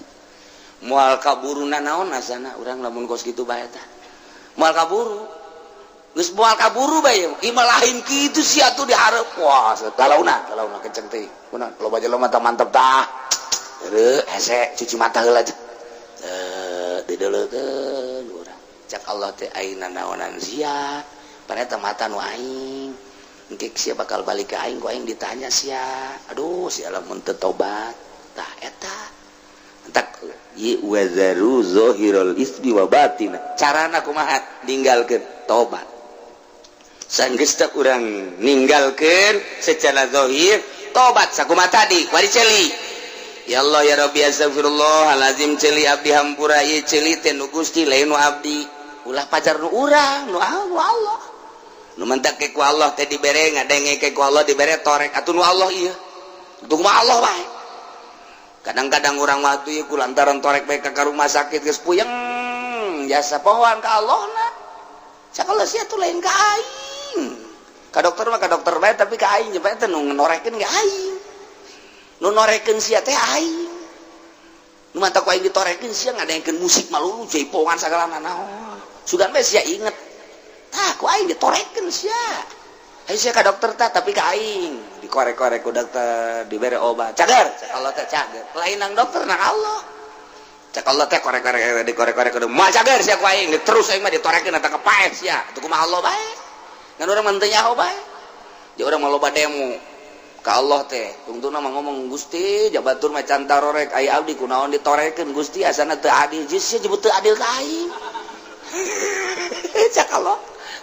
moal kaburuna naon asana urang lamun kos kitu bae tah moal kaburu geus moal kaburu bae ieu mah lain kitu sia atuh di hareup wah galauna kenceng teh kunaon loba jelema tah mantep tah hese cuci mata heula didelekeun urang cak Allah teh ayeuna naonan sia paneta mata nu aing engke sia bakal balik ke aing ku aing ditanya sia aduh sia lamun teu tobat tah eta entak ye wazaru zahirul ismi wa batin carana kumaha ninggalkeun tobat sanggeus teh urang ninggalkeun secara zahir tobat sakumaha tadi kuari celi ya Allah ya Rabbi astagfirullahalazim celi abdi hampura ieu celi teh nu Gusti lain nu abdi ulah pajar nu urang nu Allah nu mentak ke ku Allah teh dibere ngadenge ke ku Allah dibere torek atuh nu Allah ieu itu mah Allah bae kadang-kadang urang waktu ieu kulantaran torek bae ka rumah sakit geus puyeng jasa pohon ka Allahna sakala sia tuh lain ka aing ka dokter mah ka dokter bae tapi ka aing bae teh nu ngorekeun ge aing nu norekeun sia teh aing nu mata ku aing ditorekeun sia ngadengkeun musik malulu jaipongan sagala naon sugan bae sia inget tah ku aing ditorekeun sia aya sia ka dokter tah tapi ka aing dikorek-korek ku dokter dibere obat cager cak Allah teh cager lain nang dokter nang Allah cak Allah teh korek-korek dikorek-korek kudu moal cager sia ku aing terus aing mah ditorekeun eta kepaet sia atuh kumaha Allah bae ngan urang mah teu nyaho bae jeung urang mah loba demo ka Allah teh tungtuna mah ngomong Gusti jabatur mah can tarorek aya abdi kunaon ditorekeun Gusti asana teu adil geus sia jebut teu adil ka aing cak Allah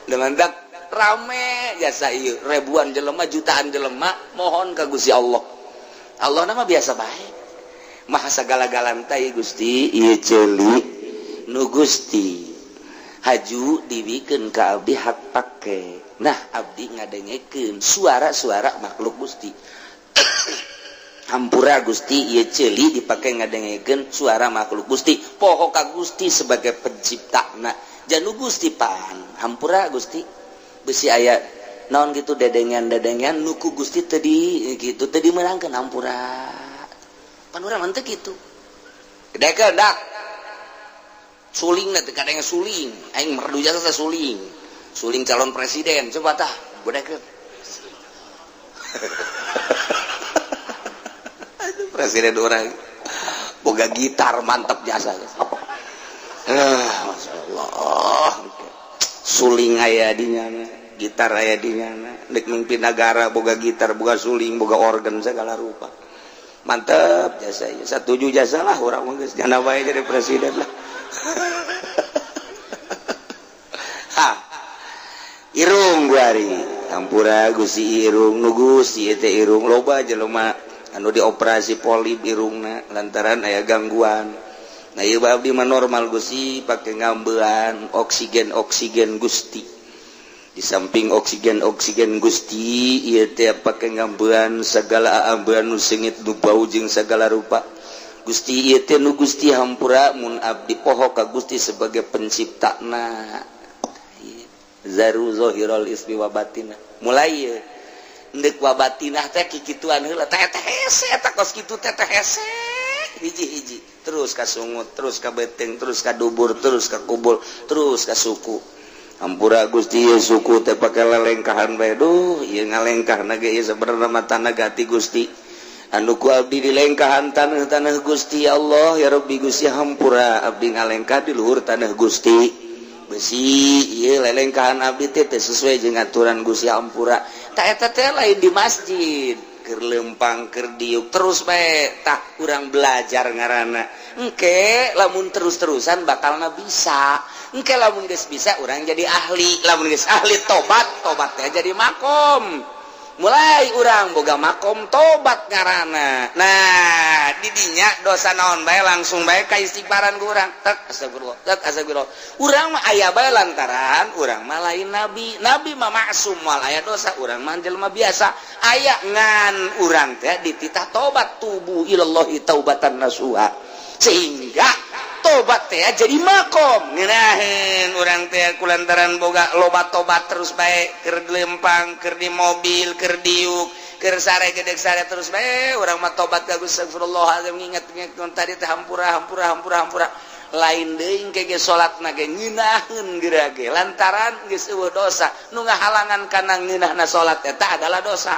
dengan dak rame jasa ieu ribuan jelema jutaan jelema mohon ka Gusti Allah Allah nama biasa bae maha sagala-galan teh Gusti ieu ceuli nu Gusti haju dibikin ka abdi hak pake nah abdi ngadengekeun suara-suara makhluk Gusti hampura Gusti ieu ceuli dipake ngadengekeun suara makhluk Gusti poho ka Gusti sebagai penciptana janu Gusti pan hampura Gusti besi aya naon gitu dedengan nuku Gusti tadi gitu tadi menangkeun hampura pan urang mah teu kitu gedekeun dak suling teh kadang suling aing merdu jasa suling calon presiden coba tah gedekeun presiden orang boga gitar mantap jasa masyaallah suling aya di nyana gitar aya di nyana dek mimpin negara boga gitar boga suling boga organ segala rupa mantap jasa ieu satuju jasa lah urang mah geus nyana bae jadi presiden lah ha irung guari hampura Gusti irung nu Gusti teh irung loba jelema anu dioperasi polip irungna lantaran aya gangguan nah ieu abdi mah normal Gusti pake ngambean oksigen Gusti di samping oksigen Gusti ieu teh pake ngambean sagala ambean nu seungit nu bau jeung sagala rupa Gusti ieu teh nu Gusti hampura mun abdi poho ka Gusti sebagai penciptana zaru zahirul ismi wa batinah mulai ieu endek wa batinah teh kikituan heula teh hese eta kos kitu teh hese hiji-hiji terus ka sungut terus ka beteng terus ka dubur terus ka kubul terus ka suku hampura Gusti ieu suku teh pake lelengkahan bae duh ieu ngalengkahna ge ieu sabenerna mah tanah gati Gusti anu ku abdi di lengkahan taneuh Gusti ya Allah ya Rabbi Gusti hampura abdi ngalengkah di luhur tanah Gusti besi ieu lelengkahan abdi teh sesuai jeung aturan Gusti hampura tah eta teh lain di masjid keur lempang keur diuk terus bae tah urang belajar ngaranna engke lamun terus-terusan bakalna bisa engke lamun geus bisa urang jadi ahli lamun geus ahli tobat teh jadi makom mulai urang boga makom tobat ngaranna nah di dinya dosa naon bae langsung bae ka istighfaran ku urang tak astagfirullah urang mah aya bae lantaran urang mah lain nabi mah maksum moal aya dosa urang mah jelema biasa aya ngan urang teh dititah tobat tubu ilallahi taubatan nasuha sehingga tobat teh jadi makom ngeunaheun urang teh kulantaran boga loba tobat terus bae keur lempang keur di mobil keur diuk keur sare gedeg sare terus bae urang mah tobat ka Gusti astagfirullahalazim nginget tadi teh hampura lain deui ke ge salatna ge ngeunaheun geura ge lantaran geus eueuh dosa nu ngahalangan kana ngeunahna salat eta adalah dosa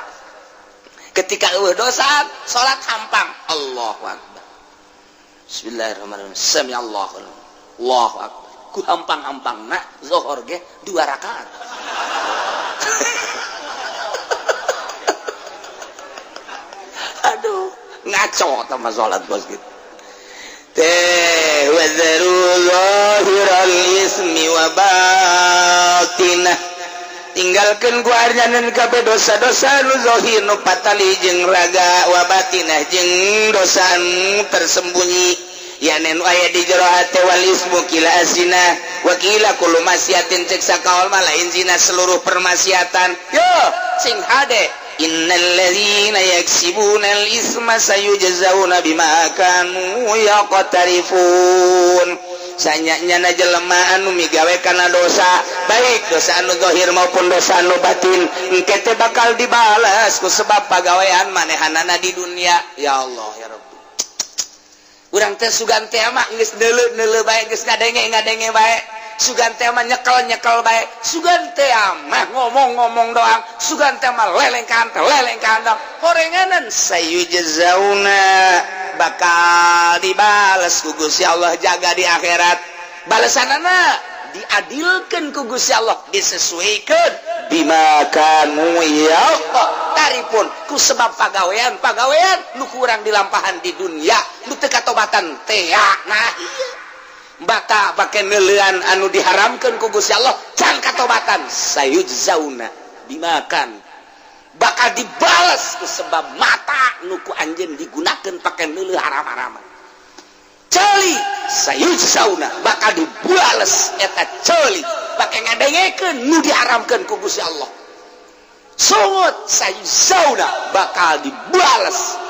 ketika eueuh dosa salat hampang Allahu akbar Bismillahirrahmanirrahim. Sami Allahu Allahu akbar. Ku hampang-hampangna zuhur ge 2 rakaat. Aduh, ngaco sama salat bos gitu. Wa zaru zahiral ismi wa batinah. Tinggalkeun ku arjaneun kabeh dosa-dosa nu zahir nu patali jeung raga wa batinah jeung dosa nu tersembunyi yanen aya di jero hate wal ismu kila asina wa kila kullu masyiatin cek sakaul malain zina seluruh permaksiatan yo sing hade innal ladzina yaksibuna al isma sayujzauna bima kanu yaqtarifun. Sanyanya jelema anu migawe kana dosa baik dosa anu zahir maupun dosa anu batin engke teh bakal dibalas ku sebab pagawean manehanana di dunia. Ya Allah ya Rabbi, urang teh sugan teh mah geus neuleuh bae geus ngadenge bae sugan teh mah nyekel bae sugan teh mah ngomong doang sugan teh mah lelengkan doang horenganan sayujzauna bakal dibales ku Gusti Allah jaga di akhirat balasanana diadilkeun ku Gusti Allah disesuaikeun bima kanu taripun ku sebab pagawean nu kurang dilampahan di dunia nu teu katobatan teh nah iya baka bake neuleuan anu diharamkeun ku Gusti Allah can katobatan sayujzauna bima kan bakal dibalas ku sebab mata nu ku anjeun digunakeun pake neuleuh haram-haraman. Ceuli sayujzauna bakal dibales eta ceuli pake ngadengekeun nu diharamkeun ku Gusti Allah. Sungut sayujzauna bakal dibales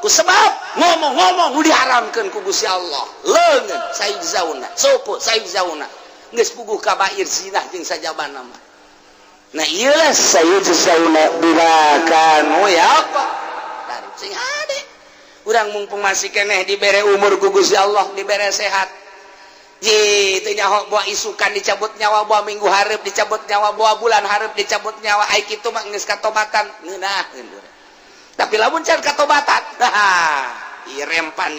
ku sebab ngomong-ngomong nu diharamkeun ku Gusti Allah. Leungeun sayujzauna, sopo sayujzauna geus puguh kabair zina jeung sajabana mah. Nah iyalah sayujzauna bima kanu dari sing hade urang mumpung masih keneh dibere umur ku Gusti Allah dibere sehat ji teu nyaho bawa isukan dicabut nyawa bawa minggu hareup dicabut nyawa bawa bulan hareup dicabut nyawa ai kitu mah geus katobatan ngeunaheun tapi lamun can katobatan ieu rempan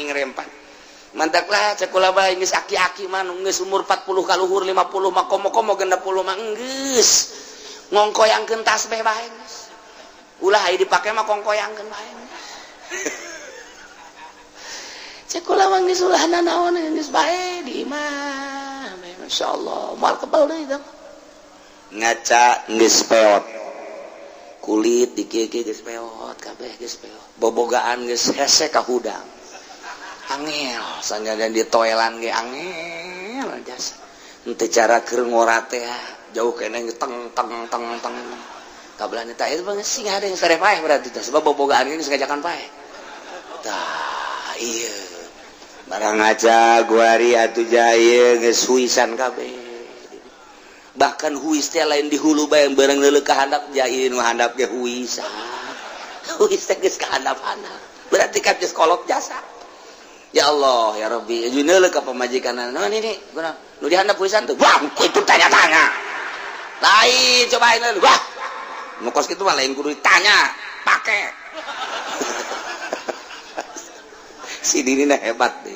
mantaklah cek ulah bae geus aki-aki mah geus umur 40 kaluhur 50 mah komo-komo 60 mah geus ngongkoyangkeun tasbih bae geus. Ulah aya dipake mah kongkoyangkeun bae. Cek ulah mah geus ulahna naon geus bae di imah. Masyaallah, moal kebal deui tah. Ngaca geus peot. Kulit dikeke geus peot, kabeh geus peot. Bobogaan geus hese ka hudang. Angel, sanjadan di toelan ge angel jasa. Henteu cara keur ngora teh jauh kena teng kabelan eta itu bang sing ada yang sare paeh berarti tah sebab bobogaan geus ngajakan paeh tah iya barang aja guari atuh jaya geus huisan kabeh bahkan huis teh lain di hulu bae bareng leuleuh ka handap jaya nu handap ge huisan huis teh geus ka handap-handap berarti kan geus kolot jasa. Ya Allah ya Rabbi juneuleuh ka pamajikanna naon ini guna nu dihandap huisan tuh wah itu tanya-tanya lain cobain dulu wah mukos gitu mah lain kudu ditanya pakai si dirina hebat deh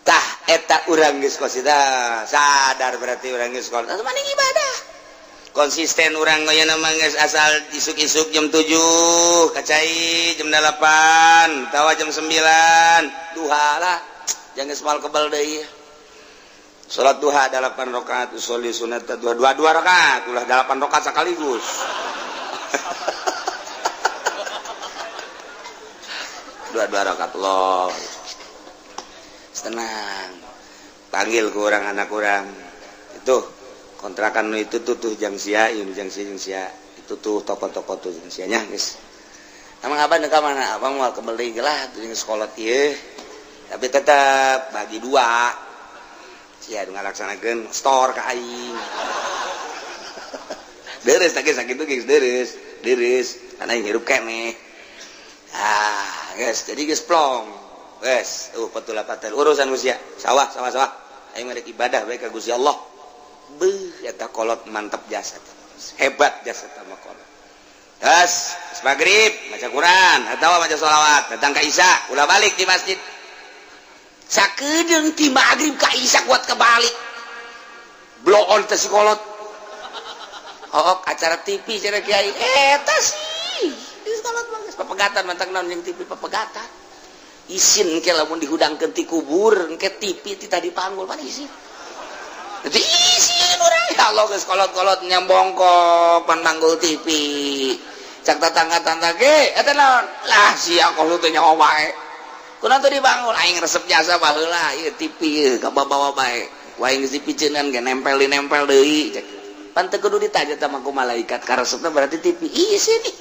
tah eta urang geus kosida sadar berarti urang geus kosida maning ibadah konsisten urang aya nama geus asal isuk-isuk jam 7 kacai jam 8 tawa jam 9 duha lah jangan semal kebal deui. Salat duha 8 rakaat usolli sunat dua rakaat ulah 8 rakaat sekaligus. dua rakaat Allah. Tenang. Panggil ke orang anak orang. Itu kontrakan itu tuh jang sia itu tuh toko-toko tuh jang sianya guys. Emang abang ke mana? Abang mau kembali lah tuh sekolah ieu. Tapi tetap bagi 2. Ya ngalaksanakeun store ka aing. Deres sakit tuh geus deres. Karena aing hirup keneh. Guys, jadi geus plong. Guys, patul urusan Gusti ya. Sawah. Aing merek ibadah bae ka Gusti Allah. Beuh eta kolot mantap jasad. Hebat jasad sama kolot. Terus maghrib maca Quran atawa maca sholawat, datang ka Isya, ulah balik di masjid. sakedeung ti magrib ka isya kuat kebalik blow on teh si kolot acara TV cenah kiai eta sih geus kolot mah geus papegatan mantang naon jeung TV papegatan isin ke lamun dihudangkeun ti kubur engke TV ti tadi panggul pan isin jadi isin urang ya Allah geus kolot-kolot nyambongkok pan manggul TV cak tetangga-tetangga ge eta naon lah sia kolot teh nyawa bae kunaon teh dibangun aing resep jasa baheula ieu TV ieu ka bawa bae wae geus dipiceunan ge nempel deui cek pan teu kudu ditaja sama ku malaikat karesepna berarti TV isin nih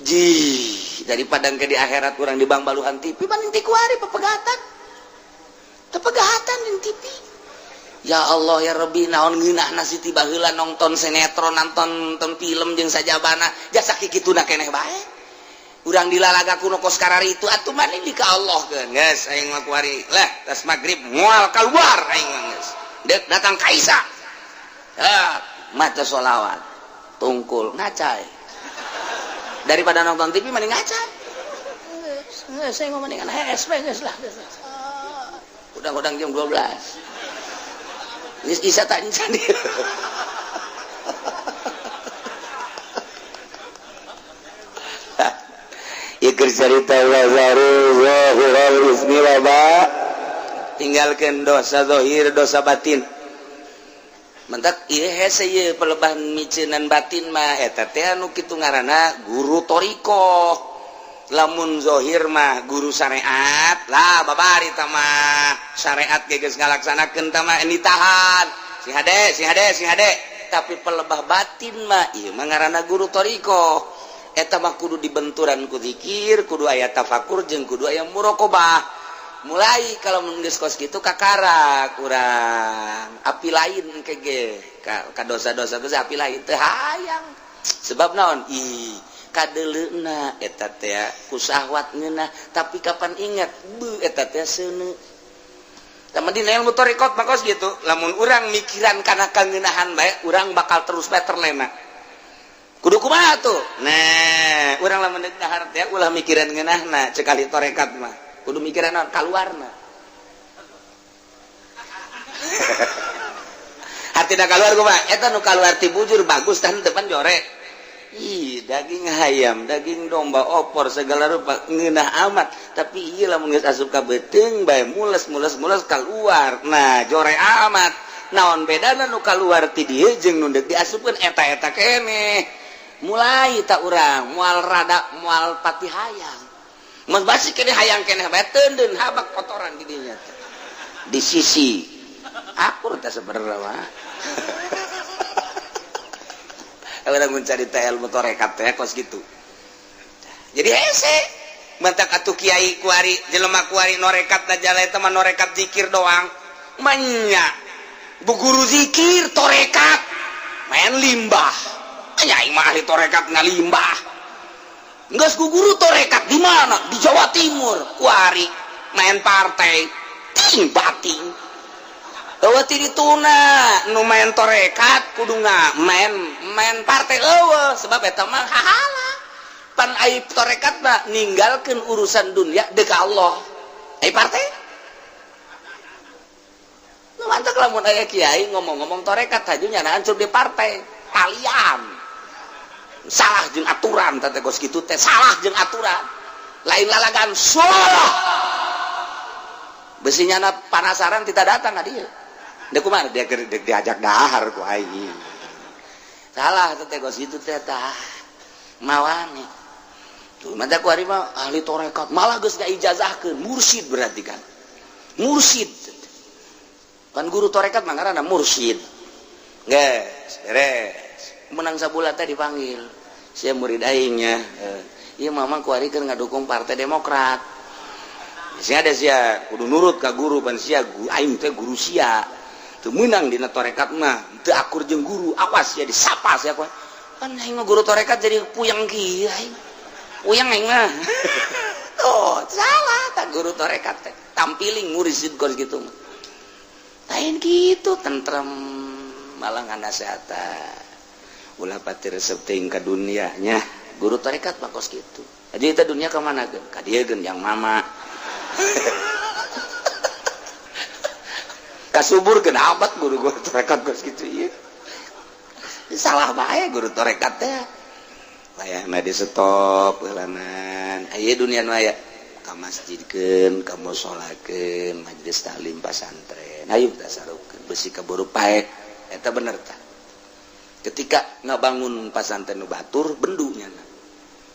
jih daripada ke di akhirat kurang di bang baluhan TV paling ti kuari papegatan jeung TV ya Allah ya Rabbi naon ngeunahna Siti baheula nonton sinetron nonton film jeung sajabana jasa kikituna keneh bae urang dilalaga kuno kos karari itu atuh mani di ka Allah keun geus aing mah kuari lah tas magrib moal keluar aing mah geus deuk datang kaisa maca sholawat tungkul ngacai daripada nonton TV mending ngaca geus saya ngomong dengan HSP geus lah udang-udang jam 12 geus isya tak insan dia ikir cerita wazaru zahiral ismi waba tinggalkan dosa zahir dosa batin mentak ieu hese ieu pelebahan micenan batin mah eta teh anu kitu ngaranna guru toriko lamun zahir mah guru syariat lah babari tah mah syariat ge geus ngalaksanakeun tah mah nitahan si hade tapi pelebah batin mah ieu mah ngaranna guru toriko eta mah kudu dibenturan ku zikir kudu aya tafakur jeung kudu aya muraqabah mulai kalau geus kos kitu kakarak urang api lain kege ka dosa-dosa geus api lain teu hayang sebab naon kadeleuna eta teh ku syahwat ngeunah tapi kapan ingat eta teh seuneu tah dina ilmu tarekat mah kos kitu lamun urang mikiran kana kangeunahan bae urang bakal terus bae terlena kudu kumaha tuh nah urang lamun deuk dahar teh ulah mikiran ngeunahna ceuk ahli tarekat mah kudu mikiran naon kaluarna hartina kaluar kumaha eta nu kaluar ti bujur bagus tah depan jorek daging ayam daging domba opor segala rupa ngeunah amat tapi ieu lamun geus asup ka beuteung bae mules kaluar nah jorek amat naon bedana nu kaluar ti dieu jeung nu deuk diasupkeun eta keneh mulai tak urang moal pati hayang mas basi kene hayang keneh bae teundeun habak kotoran di dinya di sisi akur teh sebenarnya mah urang mencari teh ilmu tarekat teh kos gitu jadi hese mantak atuh kiai kuari jelema kuari norekat da jala eta mah norekat zikir doang manya bu guru zikir tarekat main limbah nya imah ahli tarekat ngalimbah geus ku guru tarekat di mana di Jawa Timur kuari main partai ting bating eueuh ti dituna nu main tarekat kudu main partai eueuh sebab eta mah hahala pan ai tarekat mah ninggalkeun urusan dunia deuk ka Allah ai partai nu mantap lamun aya kiai ngomong-ngomong tarekat haju nyana hancur di partai kalian salah jeung aturan teh kos kitu teh salah jeung aturan lain lalagan salah besinyana panasaran tidak datang ka dieu deuk kumaha dia diajak dahar ku aing salah teh kos kitu teh tah mawane tuh manta ku ari mah ahli tarekat malah geus ngaijazahkeun mursyid berarti kan mursyid kan guru tarekat mah ngaranna mursyid geus beres menang sabulat teh dipanggil sia murid aingnya ieu mamang kuari keur ngadukung partai Demokrat sia ada sia kudu nurut ka guru pan sia aing teh guru sia teu meunang dina tarekat mah teu akur jeung guru awas sia disapa sia kan aing mah guru tarekat jadi puyang kieu aing puyang aing mah oh salah tak guru tarekat teh tampiling murisid kos kitu mah lain kitu tentrem malah nganasehatan ulah pati resep teuing ka dunianya guru tarekat mah kos kitu jadi eta dunia ka mana geun ka dieu geun yang mama kasubur kenapa guru torekat geus kitu ieu salah bae guru torekat teh layahna di stop heulanan aya dunia nu aya ka masjidkeun ka musolakeun majelis taklim pasantren ayo kita sarukeun besi kaburu paek eta bener tah ketika ngabangun pasantren nu batur bendunya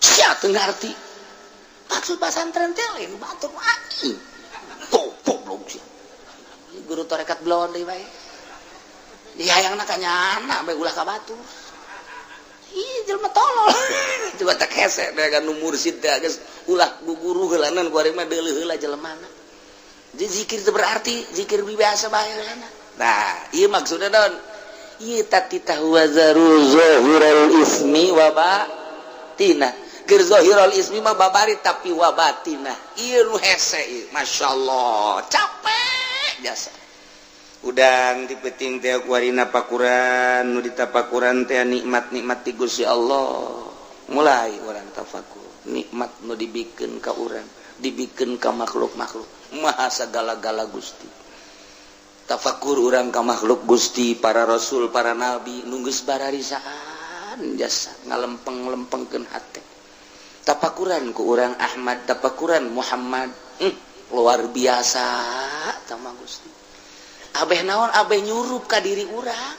sia teu ngarti maksud pasantren teh lain batur mati goblok sih guru torekat belon deui bae hayangna ka nyana bae ulah ka batur ih jelema tolol coba tak hese dengan mursid teh geus ulah guguru heulanan ku ari mah deuleuh heula jelemana zikir teh berarti zikir biasa bae heulana nah ieu maksudna naon ieu tatitahu wazaru zahirul ismi wa batina keur zahirul ismi mah babari tapi wa batina ieu nu hese ieu masyaallah capek jasa udang dipeting teh kuarina pakuran nu ditapakuran teh nikmat-nikmat ti Gusti Allah mulai urang tafakur nikmat nu dibikeun ka urang dibikeun ka makhluk-makhluk maha sagala-gala Gusti tafakur urang ka makhluk Gusti para rasul para nabi nu geus bararisaan jasa ngalempeng-lempengkeun hate tapakuran ku urang Ahmad tapakuran Muhammad luar biasa tama Gusti abeh naon abeh nyurup ka diri urang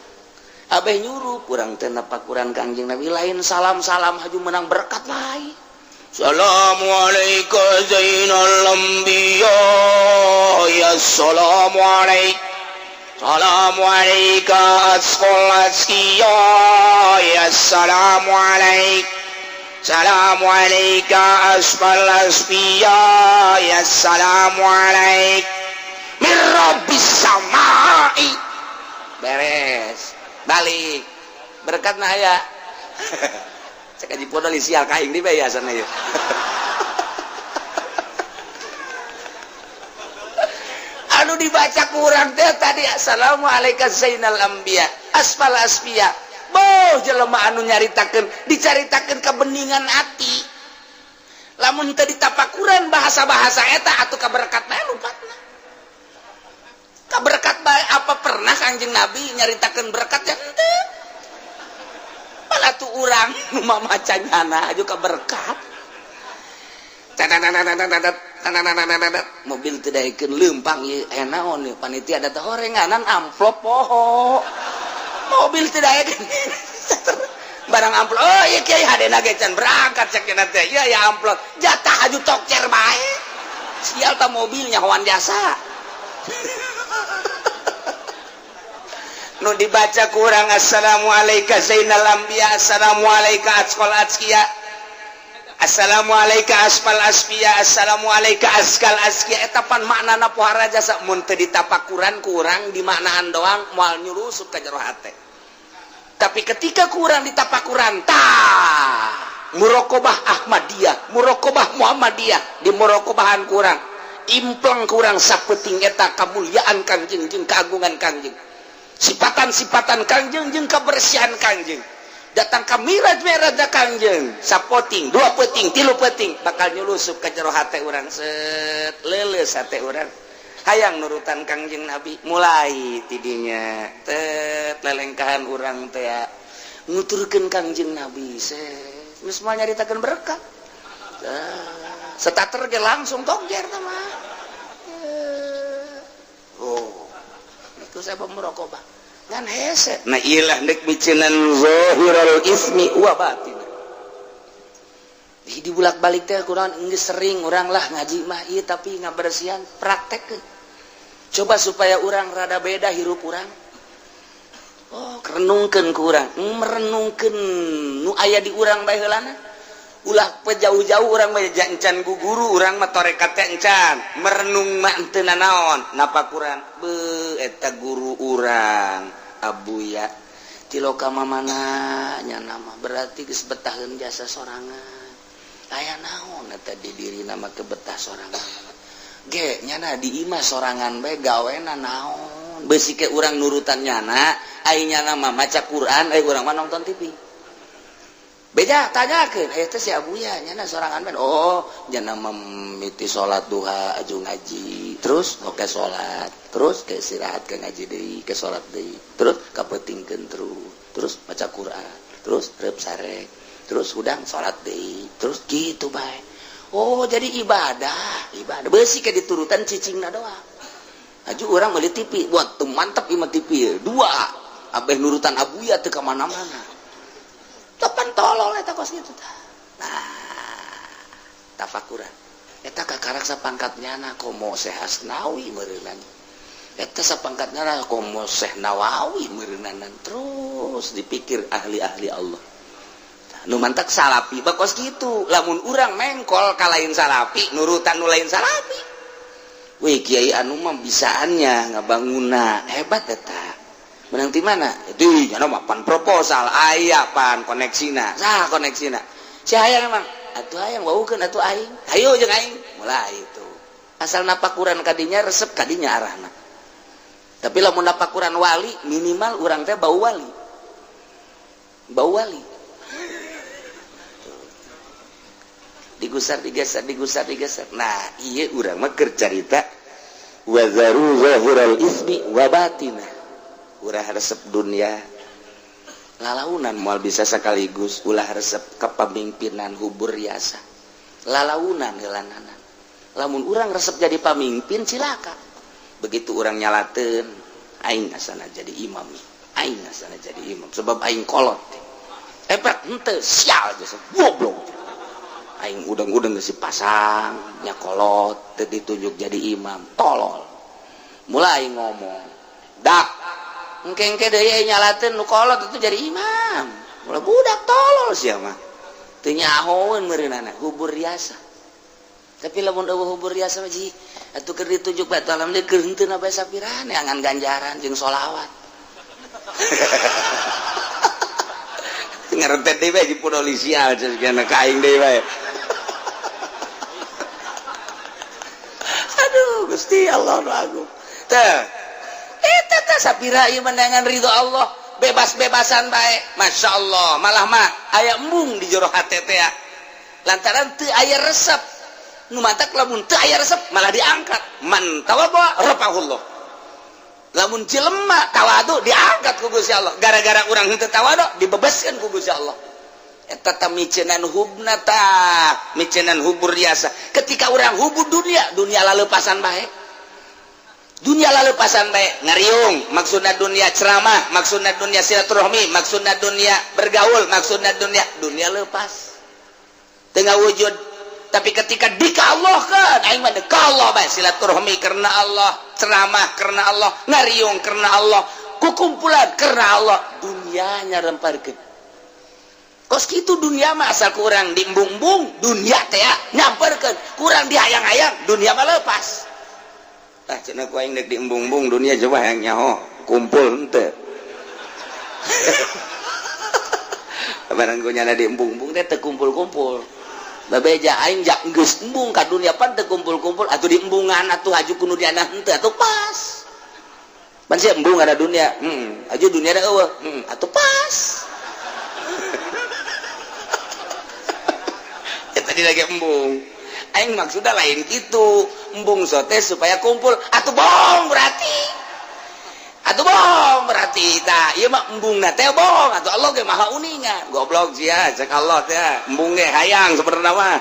abeh nyurup urang teh napakuran Kangjeng Nabi lain salam-salam haju menang berkat lain Assalamu alayka zainal anbiya ya assalamu alayka Assalamu alayka asqal asqiya ya assalamu alayka Assalamu alayka asqal asqiya ya assalamu alayka min rabbis samai beres balik berkat nah aya cek aji podol sial kaing di bae asana ieu anu dibaca ku urang teh tadi assalamu alayka zainal anbiya asfal asfiya boh jelema anu nyaritakeun dicaritakeun kebeningan ati lamun teu ditapakuran bahasa-bahasa eta atuh kaberkatna lupatna berkat bae apa pernah Kanjeng Nabi nyaritakeun berkat ya henteu malah tuh urang nu mamacanyana aju ka berkat mobil teu daekeun leumpang ieu aya naon ieu panitia da teh horenganan amplop poho mobil teu daekeun barang amplop oh ieu kiai hadena ge can berangkat cek cenah teh ieu ya amplop jatah aju tokcer bae sial ta mobilnya hoan jasa nu dibaca kurang assalamu alayka zainal anbiya assalamu alayka asqal asqiya assalamu alayka asfal asfiya assalamu alayka asqal asqiya eta pan maknana pohara jasa mun teu ditapakuran kurang dimaknaan doang moal nyurusup ka jero hate tapi ketika kurang ditapakuran tah muraqabah Ahmadiyah muraqabah Muhammadiyah di muraqabahan kurang impleng kurang sapeting eta kamulyaan Kangjeng jeung keagungan Kangjeng sifatan-sifatan Kangjeng jeung kebersihan Kangjeng datang ka miraj-miraj da Kangjeng sapoting dua peuting tilu peuting bakal nyulusup ka jero hate urang set leuleus hate urang hayang nurutan Kangjeng Nabi mulai tidinya tet lelengkahan urang teh nguturkeun Kangjeng Nabi set geus moal nyaritakeun berkat setater ge langsung togger teh mah oh itu saya pemrokobah ngan hese nah iyalah dek micenan zahirul ismi wa batin di bulak-balik teh kurang geus sering urang lah ngaji mah ieu tapi ngabersihan praktekkeun coba supaya urang rada beda hirup urang oh renungkeun ku urang merenungkeun nu aya di urang bae heulana ulah pejauh-jauh urang bae encan guguru urang mah tarekat teh encan merenung mah teu nanaon napakuran beuh eta guru urang abuya tiloka mamana nya nama berarti geus betaheun jasa sorangan aya naon eta di dirina mah teu betah sorangan ge nyana di imah sorangan bae gawena naon beusi ke urang nurutan nyana ai nyana mah maca Quran ai urang mah nonton TV beda tanyakeun eta si abuya nyana sorangan ben oh jana memiti salat duha aju ngaji terus oke salat terus ke istirahat ke ngaji deui ke salat deui terus kapetingkeun terus baca Quran terus reup sarek terus hudang salat deui terus gitu bae oh jadi ibadah beusi ke diturutan cicingna doang aju urang meuli TV buat tuh mantep imah TV dua abeh nurutan abuya teu ka mana-mana tepan tolol eta kos gitu tah. Nah, tafakuran. Eta kakarak sapangkatnyana komo Syekh Asnawi meureunnan. Eta sapangkatnyana komo Syekh Nawawi meureunnan. Terus dipikir ahli-ahli Allah. Nu mantak salapi bakos gitu. Lamun urang mengkol ka lain salapi, nurutan nu lain salapi. Wih kiai anu mah bisaannya ngabangunna hebat eta. Menang di mana? Itu jangan pan proposal, ayah pan koneksina, sah koneksina. Si ayah memang, atuh ayah waukeun atuh aing, ayo jeung aing, mulai itu. Asal napakuran kadinya resep kadinya arahna. Tapi lamun napakuran wali minimal urang teh bau wali. Digusar digeser. Nah, ieu urang mah keur carita wa zaru zahiral ismi wa batinah. Ulah resep dunia lalaunan moal bisa sekaligus ulah resep kepemimpinan hubur riasa lalaunan gelananan lamun urang resep jadi pamimpin silakan begitu urang nyalateun aing asana jadi imam sebab aing kolot efek henteu sial geus goblok aing udang-udang geus dipasang nya kolot teu ditunjuk jadi imam tolol mulai ngomong dak engke deui nyalateun nu kolot itu jadi imam. Ulah budak tolol sia mah. Teu nyahoeun meureunana hubur riasa. Tapi lamun eueuh hubur riasa mah ji atuh keur ditunjuk bae alhamdulillah keur henteu bae sapirane angan ganjaran jeung sholawat. Ngarentet deui bae di polisial cenah ka aing deui bae. Aduh Gusti Allah nu agung. Teh eta sapira ieu menangan ridho Allah bebas-bebasan bae Masya Allah malah mah aya embung di jero hate teh lantaran teu aya resep nu mantak lamun teu aya resep malah diangkat man tawadhu rafa'ullah lamun jelema tawadu diangkat ku Gusti Allah gara-gara urang henteu tawadu dibebaskeun ku Gusti Allah eta tah micenan hubna tah micenan hubur riasa ketika urang hubur dunia laleupasan bae dunia laleupasan bae ngariung maksudna dunia ceramah maksudna dunia silaturahmi maksudna dunia bergaul maksudna dunia leupas teu ngawujud tapi ketika dikaallahkeun aing mah ka Allah bae silaturahmi karena Allah ceramah karena Allah ngariung karena Allah kukumpulan karena Allah dunia nyaremparkeun kos kitu dunia mah asal kurang diembung-embung dunia teh nyamperkeun kurang dihayang-hayang dunia mah leupas tah cenah ku aing dek diembung-embung dunia coba hayang nyaho kumpul henteu barang ku nyana diembung-embung teh teu kumpul-kumpul babeja aing jak geus embung ka dunia pan teu kumpul-kumpul atuh diembungan atuh aju ku nu diana henteu atuh pas pan sia embung ada dunia aju dunia da eueuh atuh pas eta di lagi embung aing maksudnya lain gitu embung sote supaya kumpul atuh bohong berarti tah ieu mah embungna teh bohong atuh Allah ge maha uningan goblok sia cek Allah teh embung ge hayang sabenerna mah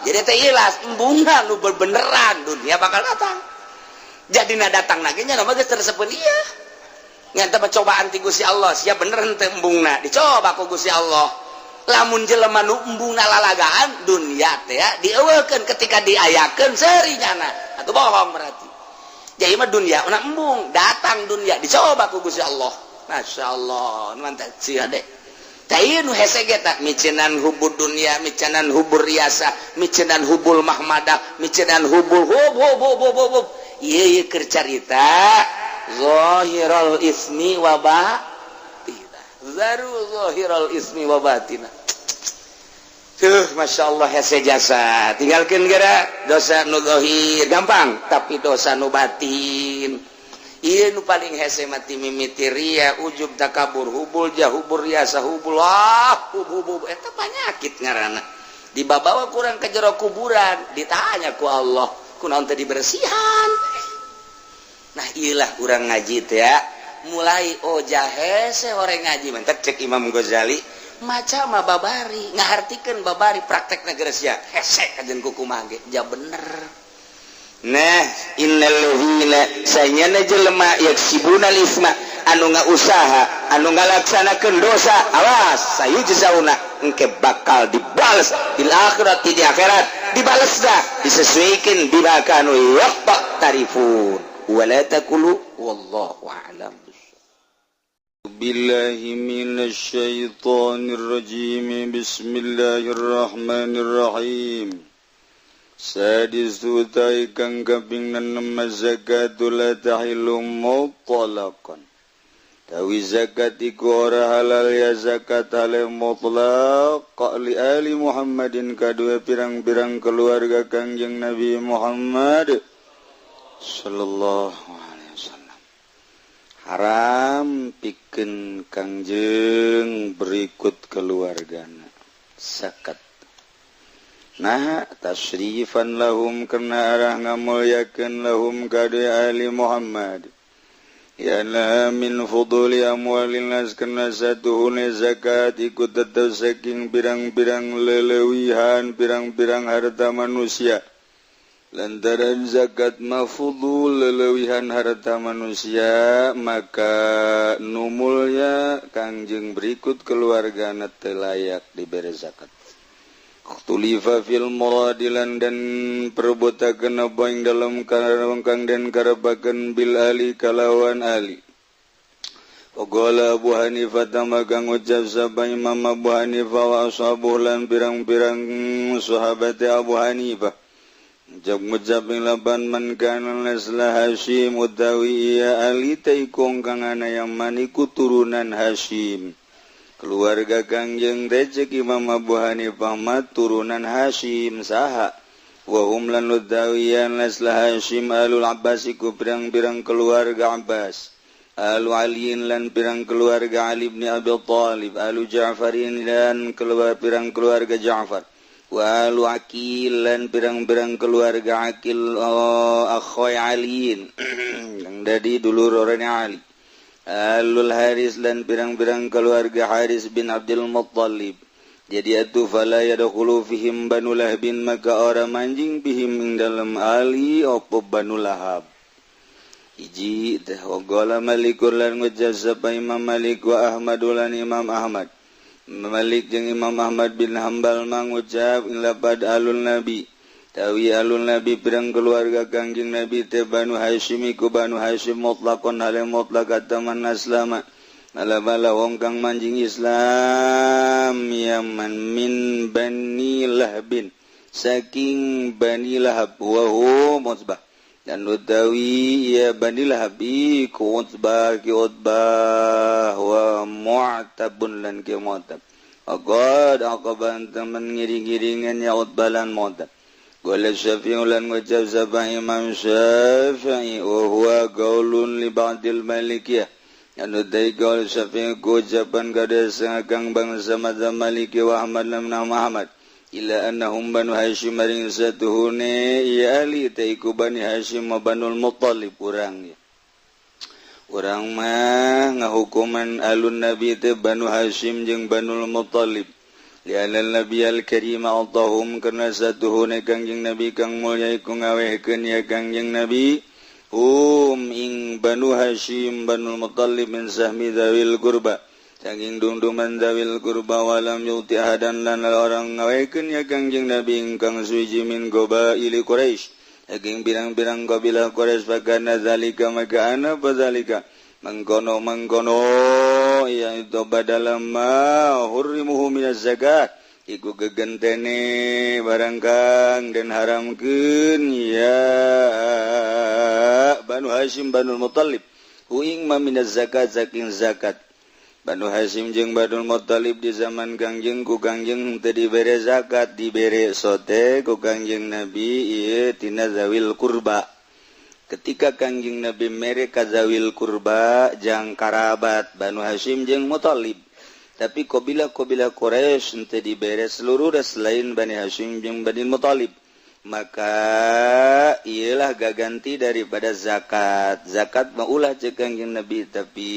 jadi teh ilas embungna nu beneran dunia bakal datang jadina datang lagi nya mah geus tersepeun ieu ngan teh cobaan ti Gusti Allah sia bener henteu embungna dicoba ku Gusti Allah lamun jelema nu embungna lalagaan dunia teh dieuweukeun ketika diayakeun serinyana atuh bohong berarti jadi mah dunia una embung datang dunia dicoba ku Gusti Allah Masya Allah mantap sia deh tah ieu nu hese ge tah micenan hubur dunia micenan hubur riasa micenan hubul mahmadah micenan hubul hub ieu keur carita zahirul ismi wa zaru zahiral ismi wa batina Masya Allah hese jasa tinggalkan gara dosa nu zahir gampang tapi dosa nu batin Ieu nu paling hese mati mimiti ria ujub takabur hubul jahubur riasa hubul hubub eta panyakit ngaranna dibawa kurang ke jero kuburan ditanya ku Allah kunaon teh dibersihan. Nah iyalah urang ngaji teh ya mulai hese orang ngaji mantap cek Imam Ghazali maca mah babari ngahartikeun babari praktek geusnya hese kajen kukumaha ge ja bener. Nah innal ladzina sayana jelema yaksibuna lisma anu ngausaha anu ngalaksanakeun dosa awas sayujzauna engke bakal dibales di akhirat di akhirat dibalesna disesuaikeun bima kanu yaqtarifun wala taqulu wallahu a'lam. Billahi minasyaitonir rajim. Bismillahirrahmanirrahim. Sadisu utai kang kaping 6 zakatul la tahillu mutlaqan. Tawi zakat iku ora halal ya zakat halal mutlaq li ali Muhammadin kadua pirang-pirang keluarga Kangjeng Nabi Muhammad sallallahu alaihi wasallam. Haram pikeun Kangjeng berikut keluargana zakat. Nah tasrifan lahum karena arah ngamulyakeun lahum kadua ali Muhammad. Yana min fuduli amwalin nas karena satuhune zakat ikut tetap saking birang-birang lelewihan birang-birang harta manusia. Lantaran zakat mafudul lelewihan harta manusia maka numulnya Kangjeng berikut keluargana teu layak dibere zakat. Tulifa fil muradilan dan perbuatakeun apa ing dalam karangkang dan karabakeun bil ali kalawan ali. Qala Abu Hanifah tamagang ucap sabah Imam Abu Hanifah wa ashabuh lan pirang-pirang sahabat Abu Hanifah. Ucap ing laban man kana nasla Hashim utawi ia ali taikong kang ana yang maniku turunan Hashim. Keluarga Kangjeng Rejek Imam Abu Hanifah mat turunan Hashim saha wa hum lan ludawiyan lasla Hashim alul Abbas iku pirang-pirang keluarga Abbas alu Aliin lan pirang keluarga Ali bin Abi Thalib alu Ja'farin lan pirang keluarga Ja'far wa alu Aqil lan pirang-pirang keluarga Aqil akhoy Aliin yang dadi dulur orangnya Ali Alul Haris dan pirang-pirang keluarga Haris bin Abdul Muttalib. Jadi atu fala yadkhulu fihim Banu Lahbin maka orang manjing bihim ing dalam ali opo Banu Lahab. Iji teh waqala Malikul lan ngajazaba Imam Malik wa Ahmad lan Imam Ahmad. Malik jeung Imam Ahmad bin Hambal mangucap ing lapad alul Nabi. Tawi alun Nabi pirang keluarga Kangjeng Nabi teh Banu Hashim iku Banu Hashim mutlaqon hale mutlaq ataman aslama alabala wong kang manjing Islam yaman min Bani Lahbin saking Bani Lahab wa hum Utbah dan utawi ya Bani Lahab iku Utbah ki Utbah wa Mu'tabun lan ki Mu'tab agad aqaban teman ngiring-ngiringan ya Utbah lan Mu'tab. Qala Syafi'i lan ngucap sabah Imam Syafi'i wa huwa qaulun li ba'dil Malikiyah. Anu dai qaul Syafi'i ku ucapan kada sangang bangsa mazhab Maliki wa Ahmad lan Muhammad ila annahum Banu Hashim maring satuhune ya ali taiku Bani Hashim wa Banul Muttalib urang ya. Urang mah ngahukuman alun Nabi teh Banu Hashim jeung Banul Muttalib. Lianal Nabi al-Karim Allahum karena satuhune Kangjeng Nabi kang mulya iku ngawehkeun ya Kangjeng Nabi ing Banu Hashim Banul Muttalib min sahmi dawil qurba saking dungduman dawil qurba walam yuti ahadan lan orang ngawehkeun ya Kangjeng Nabi ingkang suci min qabaili Quraisy saking birang-birang kabilah Quraisy fakana zalika maka ana bazalika mengkono yaitu badalam ma hurrimuhu minaz zakat iku gegentene barang kang den haramkeun ya Banu Hashim Banul Muttalib uing ma minaz zakat saking zakat Banu Hashim jeung Banul Muttalib di zaman Kangjeng ku Kangjeng teu dibere zakat dibere sote ku Kangjeng Nabi ieu tina zawil qurba ketika Kangjing Nabi mere kazawil kurba jang karabat Banu Hasyim jeung Muthalib. Tapi kabilah Quraisy henteu dibere seluruh dan selain Bani Hasyim jeung Bani Muthalib. Maka ialah gaganti daripada zakat. Zakat mah ulah cek Kangjing Nabi tapi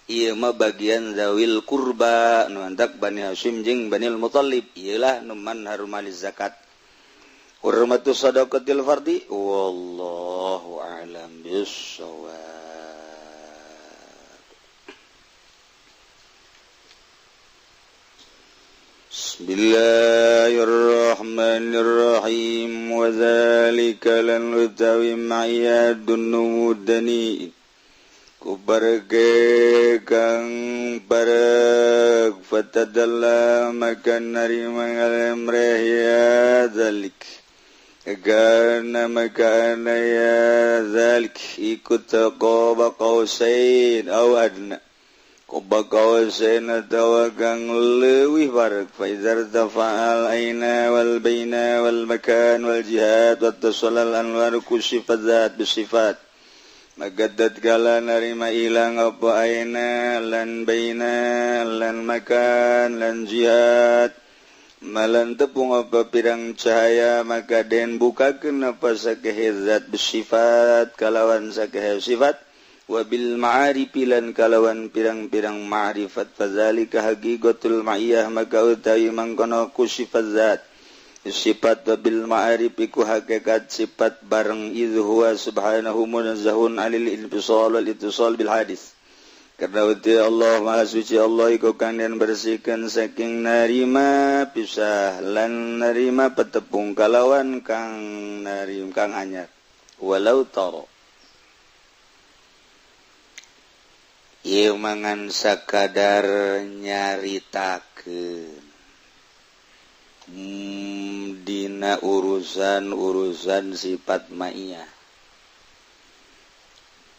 ieu mah bagian zawil kurba nu antak Bani Hasyim jeung Bani Muthalib ialah nu man harumali zakat. Hurmatu shadaqatil fardi wallahu a'lam bissawab. Bismillahirrahmanirrahim wa dzalika lan utawi ma'yadun numudani kubarge kang barag fatadalla makan narima ngalemreh ya dzalik Karena maka ya zalik ikut qaba qausain aw adna qaba qausain atawa kang leuwih barak fa izar tafa'al aina wal baina wal makan wal jihad wa tasallal anwar kusifat zat bisifat maka tatkala narima ilang apa aina lan baina lan makan lan jihad malan tepung apa pirang cahaya maka den bukakeun apa sakehe zat bersifat kalawan sakehe sifat wabil ma'arifi lan kalawan pirang-pirang ma'rifat fadzalika haqiqatul ma'iyah maka utawi mangkono ku sifat zat sifat wabil ma'arifi ku hakikat sifat bareng idh huwa subhanahu munazzahun alil infisal wal ittisal bil hadis. Karena uti Allah Maha Suci Allah iku kang den bersihkeun saking narima pisah lan narima petepung kalawan kang narim kang anyar walau tara ieu mangan sakadar nyaritakeun dina urusan sifat ma'iyah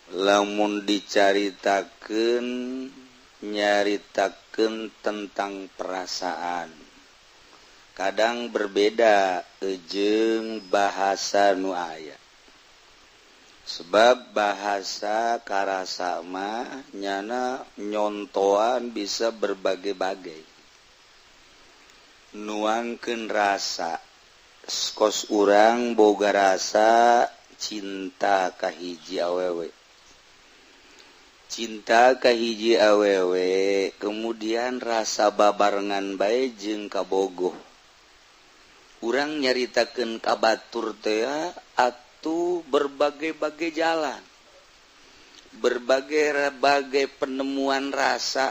lamun dicaritakeun nyaritakeun tentang perasaan kadang berbeda jeung bahasa nu aya sebab bahasa karasa mah nyana nyontoan bisa berbagai-bagai nuangkeun rasa kos urang boga rasa cinta ka hiji awewe cinta ka hiji awewe kemudian rasa babarengan bae jeung kabogoh urang nyaritakeun ka batur teh atuh berbagai-bagai jalan berbagai penemuan rasa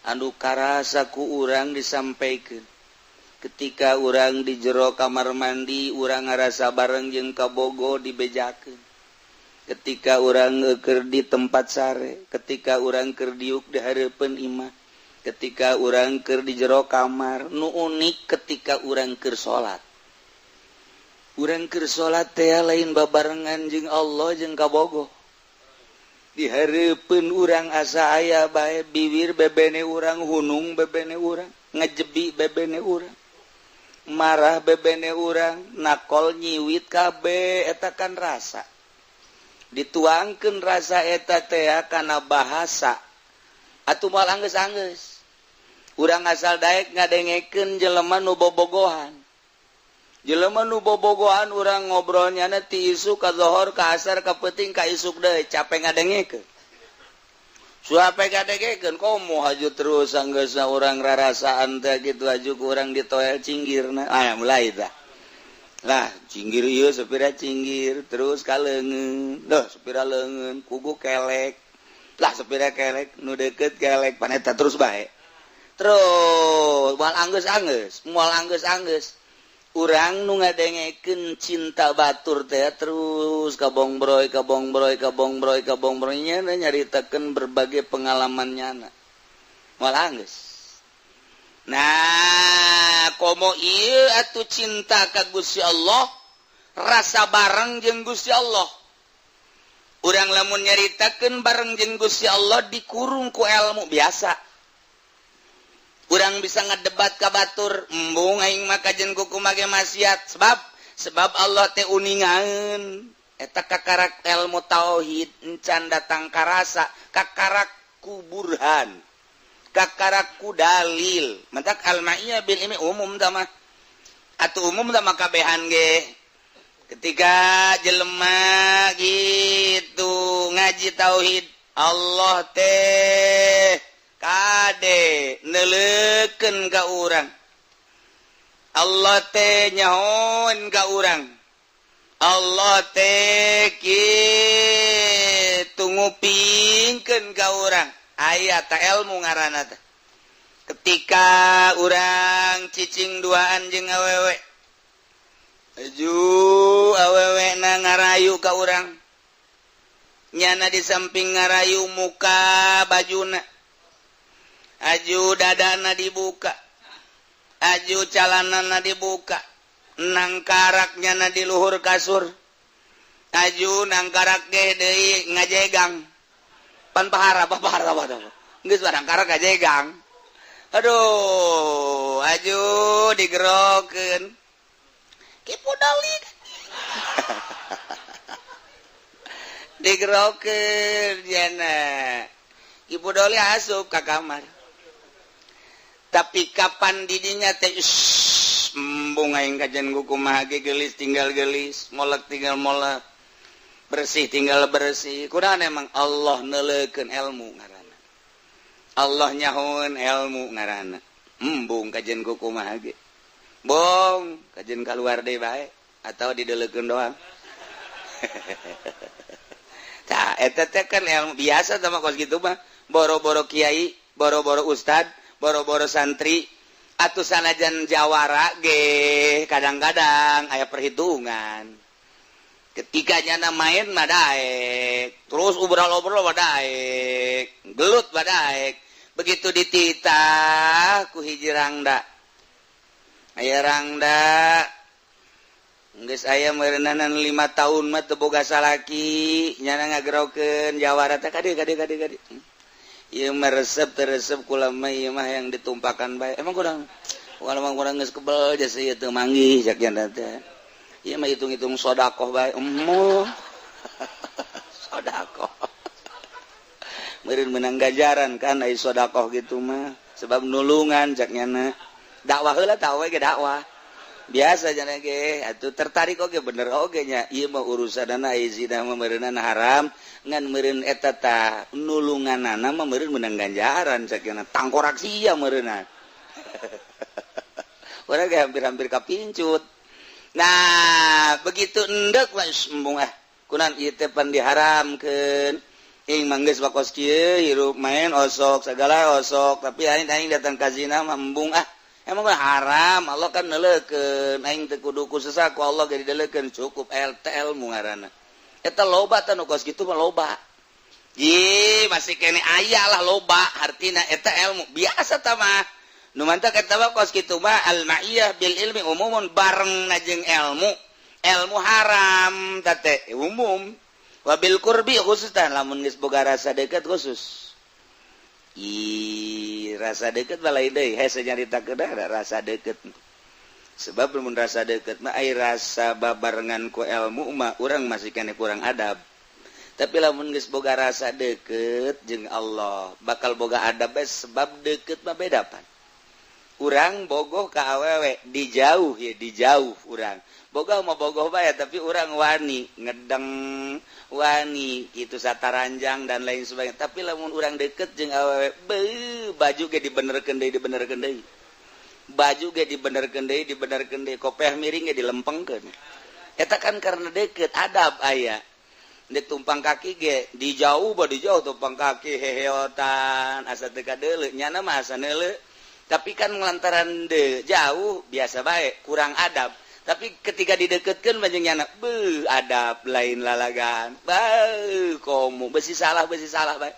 anu karasa ku urang disampaikeun ketika urang di jero kamar mandi urang ngarasa bareng jeung kabogoh dibejakeun ketika urang keur di tempat sare ketika urang keur diuk di hareupeun imah ketika urang keur di jero kamar nu unik ketika urang keur salat teh lain babarengan jeung Allah jeung kabogoh di hareupeun urang asa aya bae bibir bebene urang hunung bebene urang ngajebi bebene urang marah bebene urang nakol nyiwit kabeh eta kan rasa dituangkeun rasa eta teh kana bahasa atuh moal anggeus-anggeus urang asal daek ngadengekeun jelema nu bobogohan urang ngobrolnya ti isuk ka zohor ka asar ka peuting ka isuk deui capek ngadengekeun suape ngadengekeun komo haju terus anggeusna urang rarasaan teh kitu haju ku urang ditoel cinggirna mulai tah lah cinggir ieu sepira cinggir terus ka leungeun sepira leungeun kugu kelek lah sepira kelek nu deukeut kelek paneta terus bae terus moal anggeus-anggeus urang nu ngadengekeun cinta batur teh terus kabongbroy nya nyaritakeun berbagai pengalamannya moal anggeus. Nah, komo ieu atuh cinta ka Gusti Allah, rasa bareng jeung Gusti Allah. Urang lamun nyaritakeun bareng jeung Gusti Allah dikurung ku ilmu biasa. Urang bisa ngadebat ka batur, embung aing mah kajen kuku make maksiat sebab Allah teh uningaeun. eta kakarak ilmu tauhid encan datang karasa kakarakku burhan kakarakku dalil mentak al-ma'iyah bil ilmi umum tama atuh umum tama kabehan ge ketika jelema gitu ngaji tauhid Allah teh kade neleukeun ka urang Allah teh nyahoan ka urang Allah teh kitu ngupingkeun ka urang aya ta ilmu ngaranna teh ketika urang cicing duaan jeung awewe aju awewe na ngarayu ka urang nyana di samping ngarayu muka bajuna aju dadana dibuka aju calanana dibuka nangkaraknya na di luhur kasur aju nangkarak ge deui ngajegang pan pahara geus barang karak ngajegang aduh aju digerokeun kipu dalik digerokeun jana ibu doli asup ka kamar tapi kapan didinya teh embung aing kajen kumaha ge geulis tinggal geulis molek tinggal molek bersih tinggal bersih kunaon emang Allah neuleukeun ilmu ngaranna Allah nyahoeun ilmu ngaranna embung kajen kumaha ge bong kajen kaluar deui bae atau dideuleukeun doang tah eta teh kan ilmu biasa sama kos kitu mah boro-boro kiai boro-boro ustad boro-boro santri atuh sanajan jawara ge kadang-kadang aya perhitungan ketika nyana main mah daek terus obrol-obrol mah daek gelut mah daek begitu dititah ku hiji rangda aya rangda geus aya meureunana 5 tahun mah teu boga salaki nyana ngagerokeun jawara teh kade ieu mah resep kula mah ieu mah yang ditumpakan bae emang kurang geus kebel jasa ieu teu manggih jak janda teh ieu mah hitung-hitung sedekah bae sedekah meureun meunang gajaran kan ai sedekah gitu mah sebab nulungan jak nyana dakwah heula tah we ge dakwah biasa jana ge atuh tertarik oge bener oge nya ieu mah urusanna izina mah meureunana haram ngan meureun eta tah nulunganana mah meureun meunang ganjaran sakiana tangkorak sia meureunna urang ge hampir-hampir kapincut nah begitu endek we embung kunaon ieu teh pan diharamkeun ing manggeus bakos kieu hirup main osok sagala osok tapi aing datang ka zina mah embung emang haram Allah kan neuleukeun aing teu kudu kusesa ku Allah ge dideuleukeun cukup ilmu ngaranna eta loba teh nu kos kitu mah loba ieu masih kene aya lah loba artina eta ilmu biasa tah mah nu mantap eta mah kos kitu mah al-ma'iyah bil ilmi umumun bareng jeung ilmu haram tah teh umum wa bil qurbi khusus tah lamun geus boga rasa deukeut khusus rasa deket balai deui hese nyaritakeun ada rasa deket sebab mun rasa deket mah ai rasa babarengan ku ilmu mah urang masih kene kurang adab tapi lamun geus boga rasa deket jeung Allah bakal boga adab sebab deket mah beda pan urang bogoh ka awewe dijauh urang bogoh mah bogoh bae tapi urang wani ngedeng wani itu sataranjang dan lain sebagainya tapi lamun urang deket jeung awewe baju ge dibenerkeun deui baju ge dibenerkeun deui kopeh miring ge dilempengkeun eta kan karena deket adab aya dek tumpang kaki ge dijauh tumpang kaki heheotan asa teu kadeuleu nyana mah asa neuleu tapi kan lantaran jauh biasa bae kurang adab tapi ketika dideketkeun banjing nyana adab lain lalagan komo besi salah bae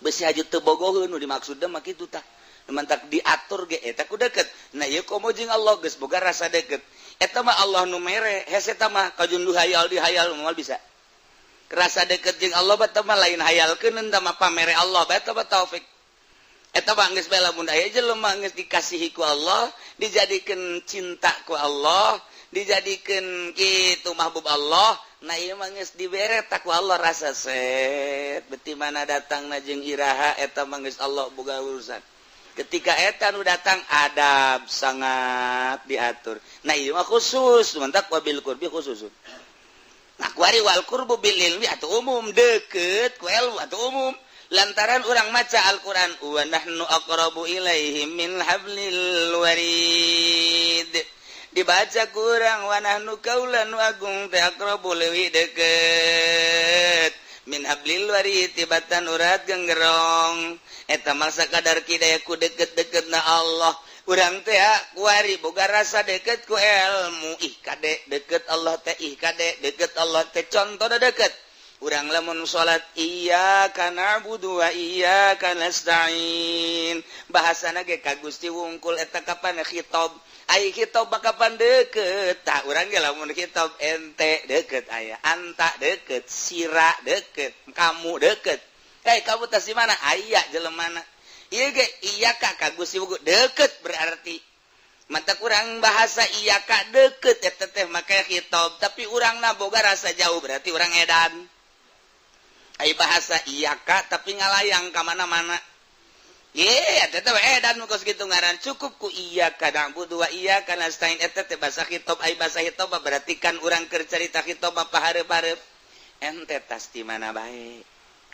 besi haju teu bogoheun nu dimaksudna mah kitu tah mantak diatur ge eta ku deket nah ieu komo jeung Allah geus boga rasa deket eta mah Allah nu mere hese eta mah kajunduh hayal dihayal moal bisa rasa deket jeung Allah bae mah lain hayalkeun tah mah pamere Allah bae eta mah taufik eta mah geus bae lamun aya jelema geus dikasihi ku Allah dijadikeun cinta ku Allah dijadikeun kitu mahbub Allah nah ieu mah geus dibere tak ku Allah rasa set beti mana datang na jeung iraha eta mah geus Allah boga urusan ketika eta nu datang adab sangat diatur nah ieu mah khusus mantap wabil qurbi khususun nah kuari wal qurbu bil ilmi atuh umum deukeut ku ilmu atuh umum lantaran urang maca Al-Qur'an wa nahnu aqrabu ilaihi min hablil warid dibaca kurang wanahnu kaulan agung teh aqrabu leuwih deukeut min hablil warid tibatan urat genggerong eta mah sakadar kidaya ku deukeut-deukeutna Allah urang teh kuari boga rasa deukeut ku ilmu ih kade deukeut Allah teh ih kade deukeut Allah teh contoh da deukeut urang lamun salat iyyaka na'budu wa iyyaka nasta'in bahasana ge ka Gusti wungkul eta kapan khitab ai khitab kapan deukeut tah urang ge lamun khitab ente deukeut aya anta deukeut sira deukeut kamu deukeut kamu teh di mana aya jelemana ieu ge iyyaka ka Gusti wungkul deukeut berarti mata urang bahasa iyyaka deukeut eta teh make khitab tapi urangna boga rasa jauh berarti urang edan ai bahasa iyyaka tapi ngalayang ka mana-mana ye eta teh edan mah kos kitu ngaran cukup ku iyyaka na'budu wa iyyaka nasta'in eta teh bahasa khitab ai bahasa khitab berarti kan urang keur carita khitab apa hareup-hareup ente tas di mana bae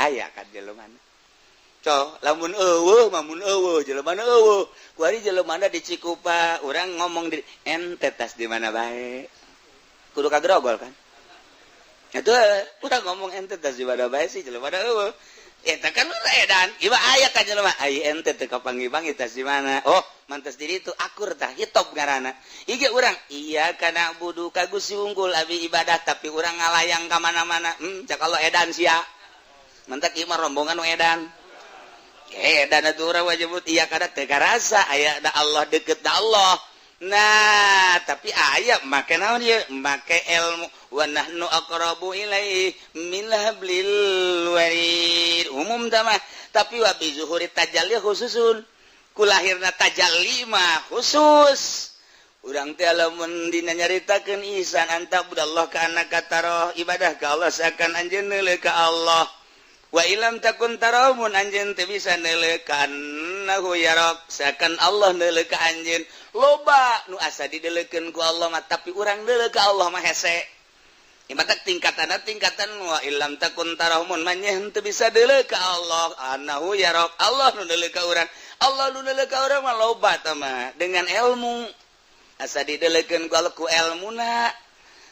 aya kan jeleumana co lamun eueuh mah mun eueuh jeleumana eueuh kuari jeleumana di Cikupa urang ngomong di ente tas di mana bae kudu kagrogol kan itu udah ngomong ente tas di mana bae sih jeleumana eueuh eta kan edan ieu aya ka jelema ai ente teu kapanggi-panggi tas di mana oh mantes diri itu akur tah hitop ngaranna ieu ge urang iya kana budu ka Gusti wungkul abi ibadah tapi urang ngalayang ka mana-mana cak Allah edan sia mantak ieu mah rombongan nu edan edan atuh urang wajib iya kada teu karasa aya da Allah deukeut da Allah nah tapi aya make naon ieu make ilmu wa nahnu aqrabu ilaihi min hablil warid umum mah tapi wa bi zuhuri tajalli khususun kulahirna tajalli mah khusus urang teh lamun dina nyaritakeun ihsan anta budallah ka annaka taro ibadah ka Allah seakan anjeun neuleuh ka Allah wa ilam takun taro mun anjeun teu bisa neuleuh ka annahu yarak seakan Allah neuleuh ka anjeun loba nu asa dideuleukeun ku Allah mah tapi urang neuleuh ka Allah mah hese ibarat tingkatan wa illam takun tarahumun manyeh teu bisa deuleuh ka Allah annahu yarak Allah nu deuleuh ka urang Allah nu deuleuh ka urang mah loba tah mah dengan ilmu asa dideuleukeun ku Allah ku ilmuna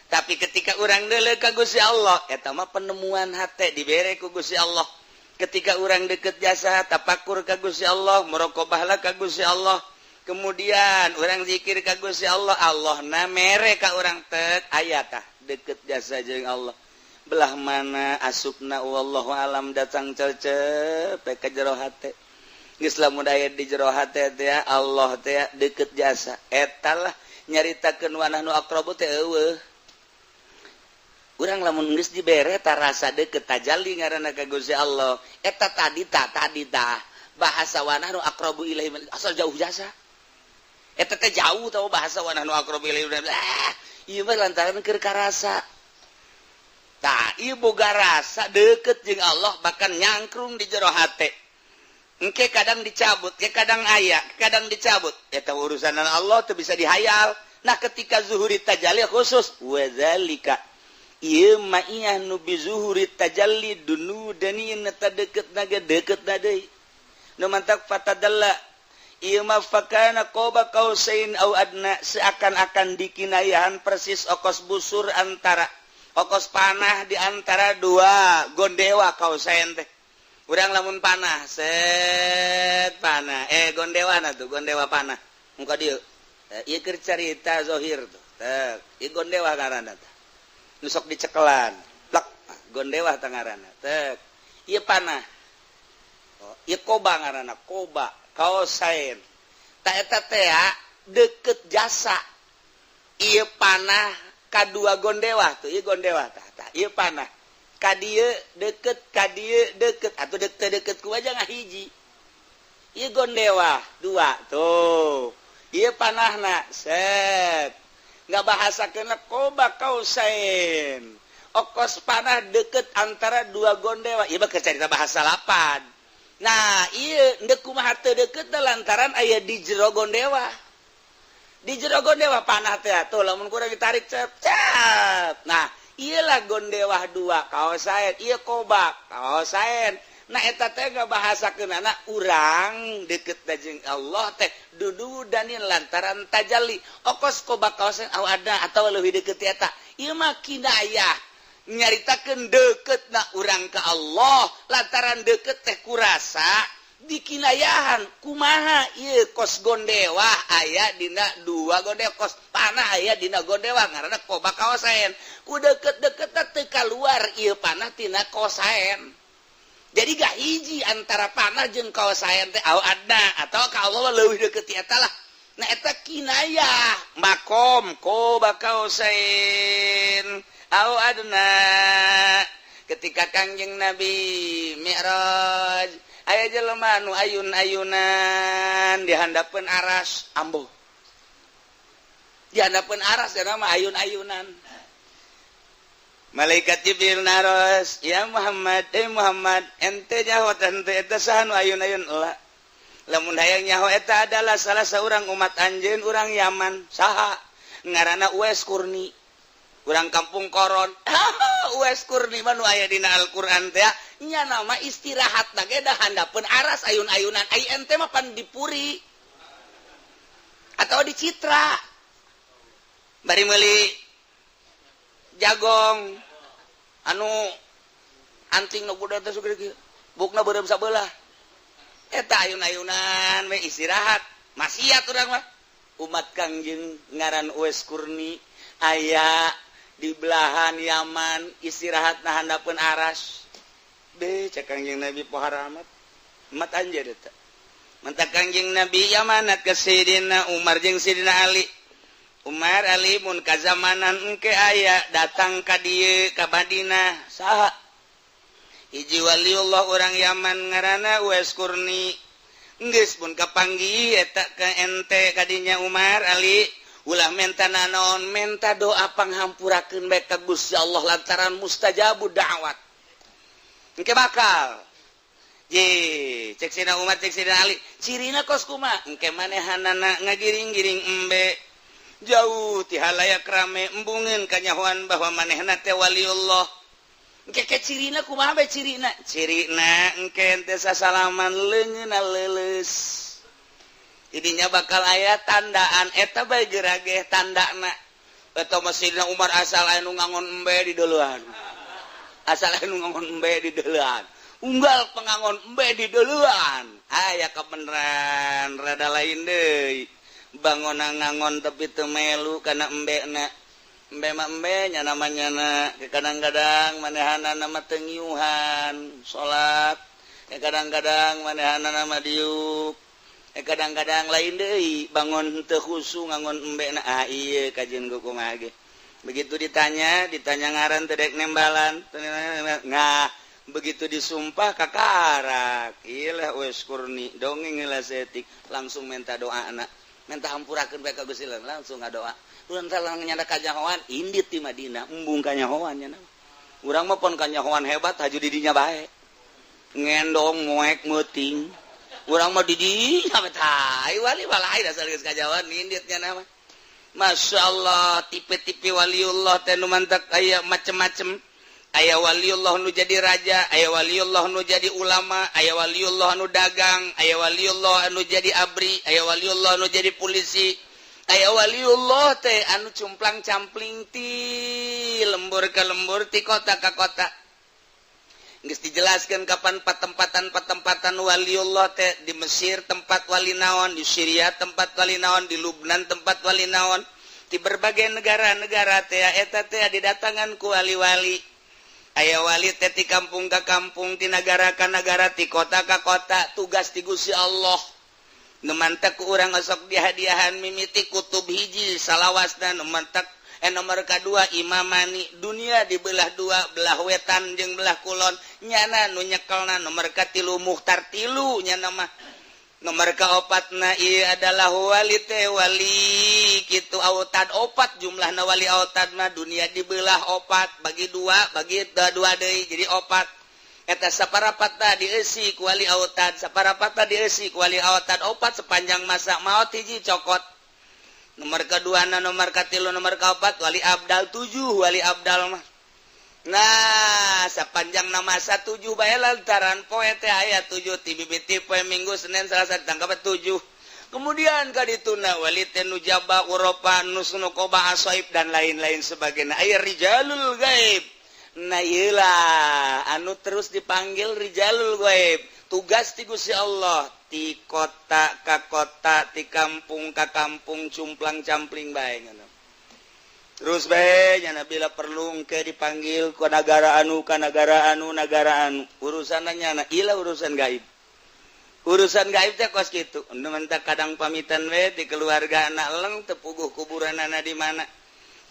tapi ketika urang deuleuh ka Gusti Allah eta mah penemuan hate dibere ku Gusti Allah ketika urang deukeut jasa tapakur ka Gusti Allah muraqabahlah ka Gusti Allah kemudian urang zikir ka Gusti Allah Allah na mere ka urang teu aya tah deket jasa jeung Allah belah mana asupna wallahu alam datang cecep ka jero hate geus lamun aya di jero hate teh Allah teh deket jasa eta lah nyaritakeun wanahnu aqrabu teh eueuh urang lamun geus dibere ta rasa deket tajalli ngaranna ka Gusti Allah eta tadi tah bahasa wanahnu aqrabu ilaihi asal jauh jasa eta teh jauh tah bahasa wanahnu aqrabu ilaihi ieu mah lantaran keur karasa tah ieu boga rasa deukeut jeung Allah bahkan nyangkrung di jero hate engke kadang dicabut ke kadang aya kadang dicabut eta urusanan Allah teu bisa dihayal nah ketika zuhuri tajalli khusus wa zalika ieu mah ieu nu bi zuhuri tajalli dunu dani eta deukeutna ge deukeutna deui nu mantap fatadalla ieu mah fakana qaba qausain au adna seakan-akan dikinayahan persis okos busur antara okos panah di antara dua gondewa qausain teh urang lamun panah set panah gondewana tuh gondewa panah muka dieu ieu keur carita zahir tuh teh ieu gondewa ngaranna teh nu sok dicekelan plak gondewa teh ngaranna teh ieu panah ieu qoba ngaranna qoba kausain tak eta teh deket jasa ieu panah kadua gondewa tuh ieu gondewa tah ieu panah ka dieu deket atuh deket ku aja ngahiji ieu gondewa dua tuh ieu panahna set ngabahasakeun qoba kausain okos panah deket antara dua gondewa ieu ke carita bahasa lapan. Nah ieu endeu kumaha teu deket lantaran aya di jero gondewa. Di jero gondewa panah teh atuh lamun kurang ditarik cep. Nah ieu lah gondewa dua kaosaen ieu kobak kaosaen. Nah eta teh ngabahasakeunana urang deket jeung Allah teh dudu danin lantaran tajalli okos kobak kaosaen ada atau leuwih deket eta ieu mah kinayah nyaritakeun deketna urang ka Allah lantaran deket teh kurasa dikinayahan kumaha ieu kos gondewa aya dina dua gondewa kos panah aya dina gondewa ngaranna kobak kaosaen ku deket-deket teh kaluar ieu panah tina kaosaen. Jadi gak hiji antara panah jeung kaosaen teh ada atau ka Allah leuwih deket eta lah. Nah eta kinayah makom kobak kaosaen au adna ketika Kangjeng Nabi Mi'raj aya jelema nu ayun-ayunan di handapeun aras ambo. Di handapeun aras eta mah ayun-ayunan. Malaikat Jibril naros, ya Muhammad, Muhammad, ente nyaho ente eta saha nu ayun-ayun heula. Lamun hayang nyaho eta adalah salah seorang umat anjeun urang Yaman, saha? Ngaranna Uwais Kurni. Urang kampung Koron. Uwais Kurni mah nu aya dina Al-Qur'an teh nya nama istirahatna ge da handapeun aras ayun-ayunan. Ai ente mah pan dipuri. Atau di Citra. Bari meuli jagong anu anting nu budak teh sugih kieu bukna beureum sabelah eta ayun-ayunan we istirahat maksiat urang mah umat Kangjeng ngaran Uwais Kurni aya di belahan Yaman istirahat na handapeun aras be cek Kangjeng Nabi pohara amat mat anjeun eta mantap Kangjeng Nabi amanat ke Sayyidina Umar jeung Sayyidina Ali Umar Ali mun kazamanan engke aya datang ka dieu ka Madinah saha hiji waliullah urang Yaman ngaranna Uwais Kurni geus pun kapanggih eta ka ente kadinya Umar Ali ulah menta naon menta doa panghampurakeun bae ka Gusti Allah lantaran mustajabud da'wat engke bakal ye cek sina Umar cek sina Ali cirina kos kumaha engke manehanana ngagiring-giring embe jauh ti halayak rame embungeun kanyahoan bahwa manehna teh waliullah engke ke cirina kumaha bae cirina engke ente sasalaman leungeunna leuleus idinya bakal aya tandaan eta bae gerageh tandana eta Sayyidina Umar asal anu ngangon embe di deuleuan asal anu ngangon embe di deuleuan unggal pengangon embe di deuleuan aya kebeneran rada lain deui bangunan ngangon tapi teu melu kana embena embe mah embe nya namanya na kadang-kadang manehanana mah teu ngiuhan salat kadang-kadang manehanana mah diuk kadang-kadang lain deui bangun teu khusu ngangon embena ieu kajian kumaha ge begitu ditanya ngaran teu dek nembalan ngah begitu disumpah kakarak ieu lah Uwais Kurni dongeng heula setik langsung minta doa anak minta hampurakeun bae ka Gusti Allah langsung ngadoa urang teh nyanda kanyahoan indit di Madinah embung kanyahoan nya urang mah pon kanyahoan hebat haju di dinya bae ngendong moek meuting urang mah di dinya tai wali walai dasar geus kajawan indit nya nama masyaallah tipe-tipe waliullah teh nu mantak aya macem-macem aya waliullah nu jadi raja aya waliullah nu jadi ulama aya waliullah nu dagang aya waliullah anu jadi abri aya waliullah nu jadi polisi aya waliullah teh anu cumplang-campling ti lembur ka lembur ti kota ka kota geus dijelaskeun kapan patempatan waliullah teh di Mesir tempat wali naon di Syria tempat wali naon di Lubnan tempat wali naon di berbagai negara-negara teh eta teh didatangan ku wali-wali aya wali teh ti kampung ka kampung ti nagara ka nagara ti kota ka kota tugas ti Gusti Allah nu mantek ku urang osok dihadiahan mimiti kutub hiji salawasna nu mantek nomor kadua imamani dunia dibelah dua belah wetan jeung belah kulon nyana nu nyekelna nomor katilu muhtar tilu nya mah nomor kaopat na adalah wali gitu autad opat jumlah na wali autad mah dunia dibelah opat bagi dua deui jadi opat eta saparapatna dieusi ku wali autad saparapatna dieusi ku wali autad opat sepanjang masa maot hiji cokot nomor kedua na nomor katilu nomor kaopat wali abdal 7 wali abdal mah nah sepanjang nama 7 bae lantaran poe teh aya 7 ti bibiti poe Minggu Senin Selasa tanggal 7 kemudian ka dituna wali teh nujaba uropa nusnukoba asoib dan lain-lain sebagainya aya rijalul gaib nah ieulah anu terus dipanggil rijalul gaib tugas ti Gusti Allah ti kota ka kota ti kampung ka kampung cumplang campling bae ngono terus bae nya bila perlu engke dipanggil ku negara anu urusannya ilah urusan gaib teh kos kitu nu mentak kadang pamitan we di keluarga anak leng teu puguh kuburanana di mana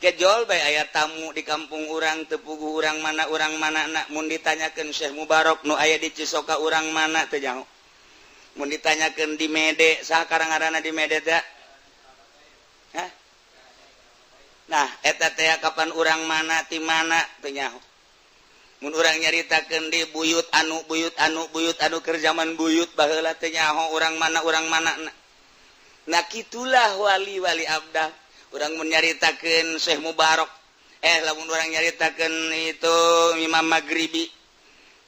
kejol bae aya tamu di kampung urang teu puguh urang mana nak mun ditanyakeun Syekh Mubarak nu aya di Cisoka urang mana teu nyaho mun ditanyakeun di Mede saha karangarana di Mede teh hah nah eta teh kapan urang mana ti mana teu nyaho mun urang nyaritakeun di buyut anu keur zaman buyut baheula teu nyaho urang mana nah kitulah wali-wali abdah urang mun nyaritakeun Syekh Mubarak lamun urang nyaritakeun itu Imam Maghribi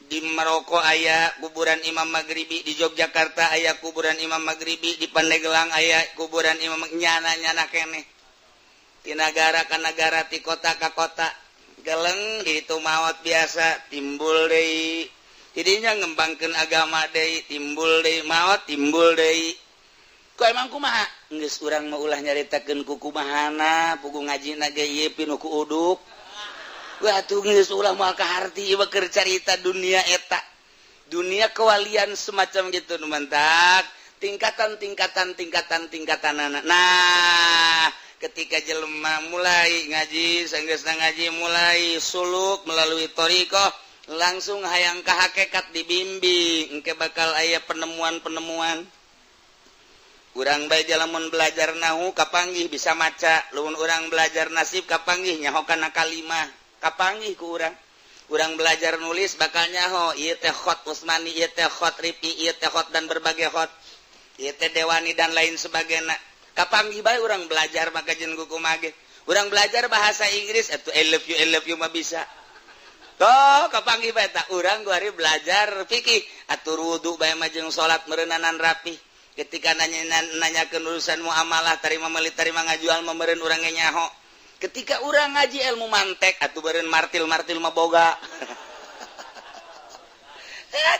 di Maroko aya kuburan Imam Maghribi di Yogyakarta aya kuburan Imam Maghribi di Pandeglang aya kuburan Imam nyana keneh di negara ka negara ti kota ka kota geleng itu maot biasa timbul deui tidinya ngembangkeun agama deui timbul deui maot timbul deui ku emang kumaha geus urang mah ulah nyaritakeun ku kumahana pugu ngajina ge ieu pinu ku uduk wah atuh geus ulah moal kaharti ieu keur carita dunia eta dunia kewalian semacam gitu nu mentak tingkatanana nah ketika jelema mulai ngaji sanggeusna ngaji mulai suluk melalui thariqah langsung hayang ka hakikat dibimbing engke bakal aya penemuan-penemuan urang bae lamun belajar nahu kapanggih bisa maca lamun urang belajar nasib kapanggih nyaho kana kalimah kapanggih ku urang belajar nulis bakal nyaho ieu teh khot Usmani ieu teh khot Rifi ieu teh khot dan berbagai khot ieu teh Dewani dan lain sebagainya kapanggih bae urang belajar maka jeung kuku mage urang belajar bahasa Inggris atuh I love you mah bisa toh kapanggih bae tah urang guari belajar fikih atuh wudu bae mah jeung salat meureunanan rapi ketika nanyakeun urusan muamalah tarima meuli tarima ngajual mah meureun urang ge nyaho ketika urang ngaji ilmu mantek atuh beureun martil mah boga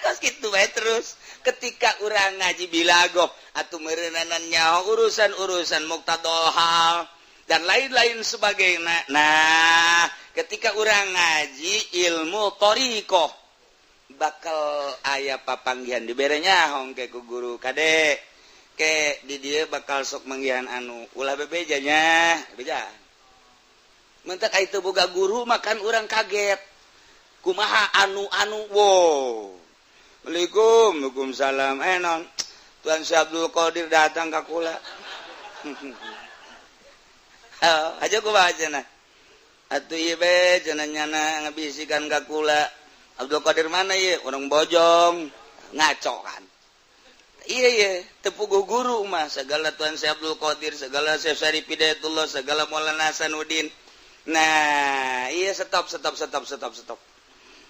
kos kitu bae terus ketika urang ngaji bilagoh atuh meureunanan nyaho urusan muqtadal hal dan lain-lain sebagainya nah ketika urang ngaji ilmu thariqah bakal aya papanggihan dibere nyaho ke ku guru kade ke di dieu bakal sok manggihan anu ulah bebejanya beja mentak itu boga guru makan urang kaget kumaha anu wow Waalaikumsalam non Tuan Syekh Abdul Qadir datang ka kula aja ku bacana atuh ieu be cenah nyana ngabisikan ka kula Abdul Qadir mana ieu urang bojong ngaco kan iya teu puguh guru mah segala Tuan Syekh Abdul Qadir segala Syekh Syarif Hidayatullah segala Maulana Hasanuddin nah iya stop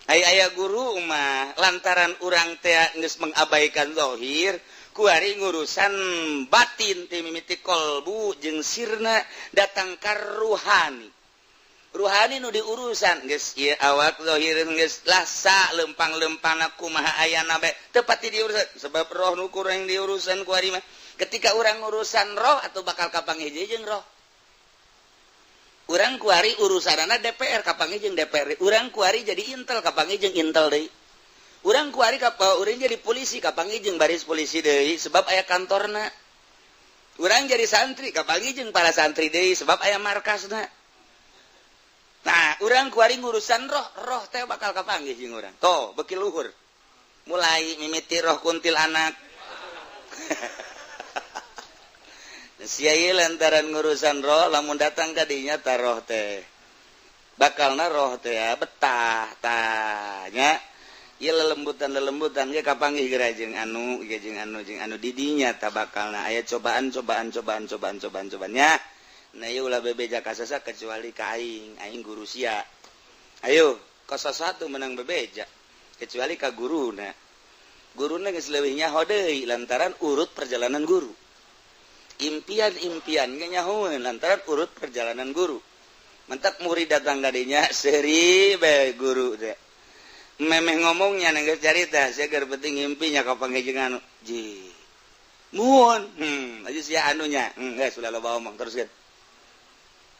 aya guru mah lantaran urang teh geus mengabaikan zahir kuari ngurusan batin ti mimiti kolbu jeung sirna datang ka ruhani nu diurusan geus ieu awak zahir geus lasa lempang-lempana kumaha ayana bae teu pati diurusan sebab roh nu kurang diurusan kuari mah ketika urang ngurusan roh atuh bakal kapanggih jeung roh urang kuari urusanana DPR kapanggih jeung DPR urang kuari jadi intel kapanggih jeung intel deui urang kuari urang jadi polisi kapanggih jeung baris polisi deui sebab aya kantorna urang jadi santri kapanggih jeung para santri deui sebab aya markasna nah urang kuari ngurusan roh teh bakal kapanggih jeung urang toh beuki luhur mulai mimiti roh kuntilanak Sia lantaran ngurusan roh lamun datang kadinya taroh teh bakalna roh teh betah tanya ieu lelembutan ge kapanggih geura jeung anu didinya ta bakalna aya cobaan nya nah ieu ulah bebeja ka sasa kecuali ka aing guru sia ayo ka sasatu menang bebeja kecuali ka guruna geus leuwih nyaho deui lantaran urut perjalanan guru impian nyahoeun lantaran urut perjalanan guru mentak murid datang kadinya seri bae guru teh memeh ngomongnya nanggeus carita sia keur penting ngimpinya kapanggih jeung anu ji muhun aja sia anunya geus ulah loba omong teruskeun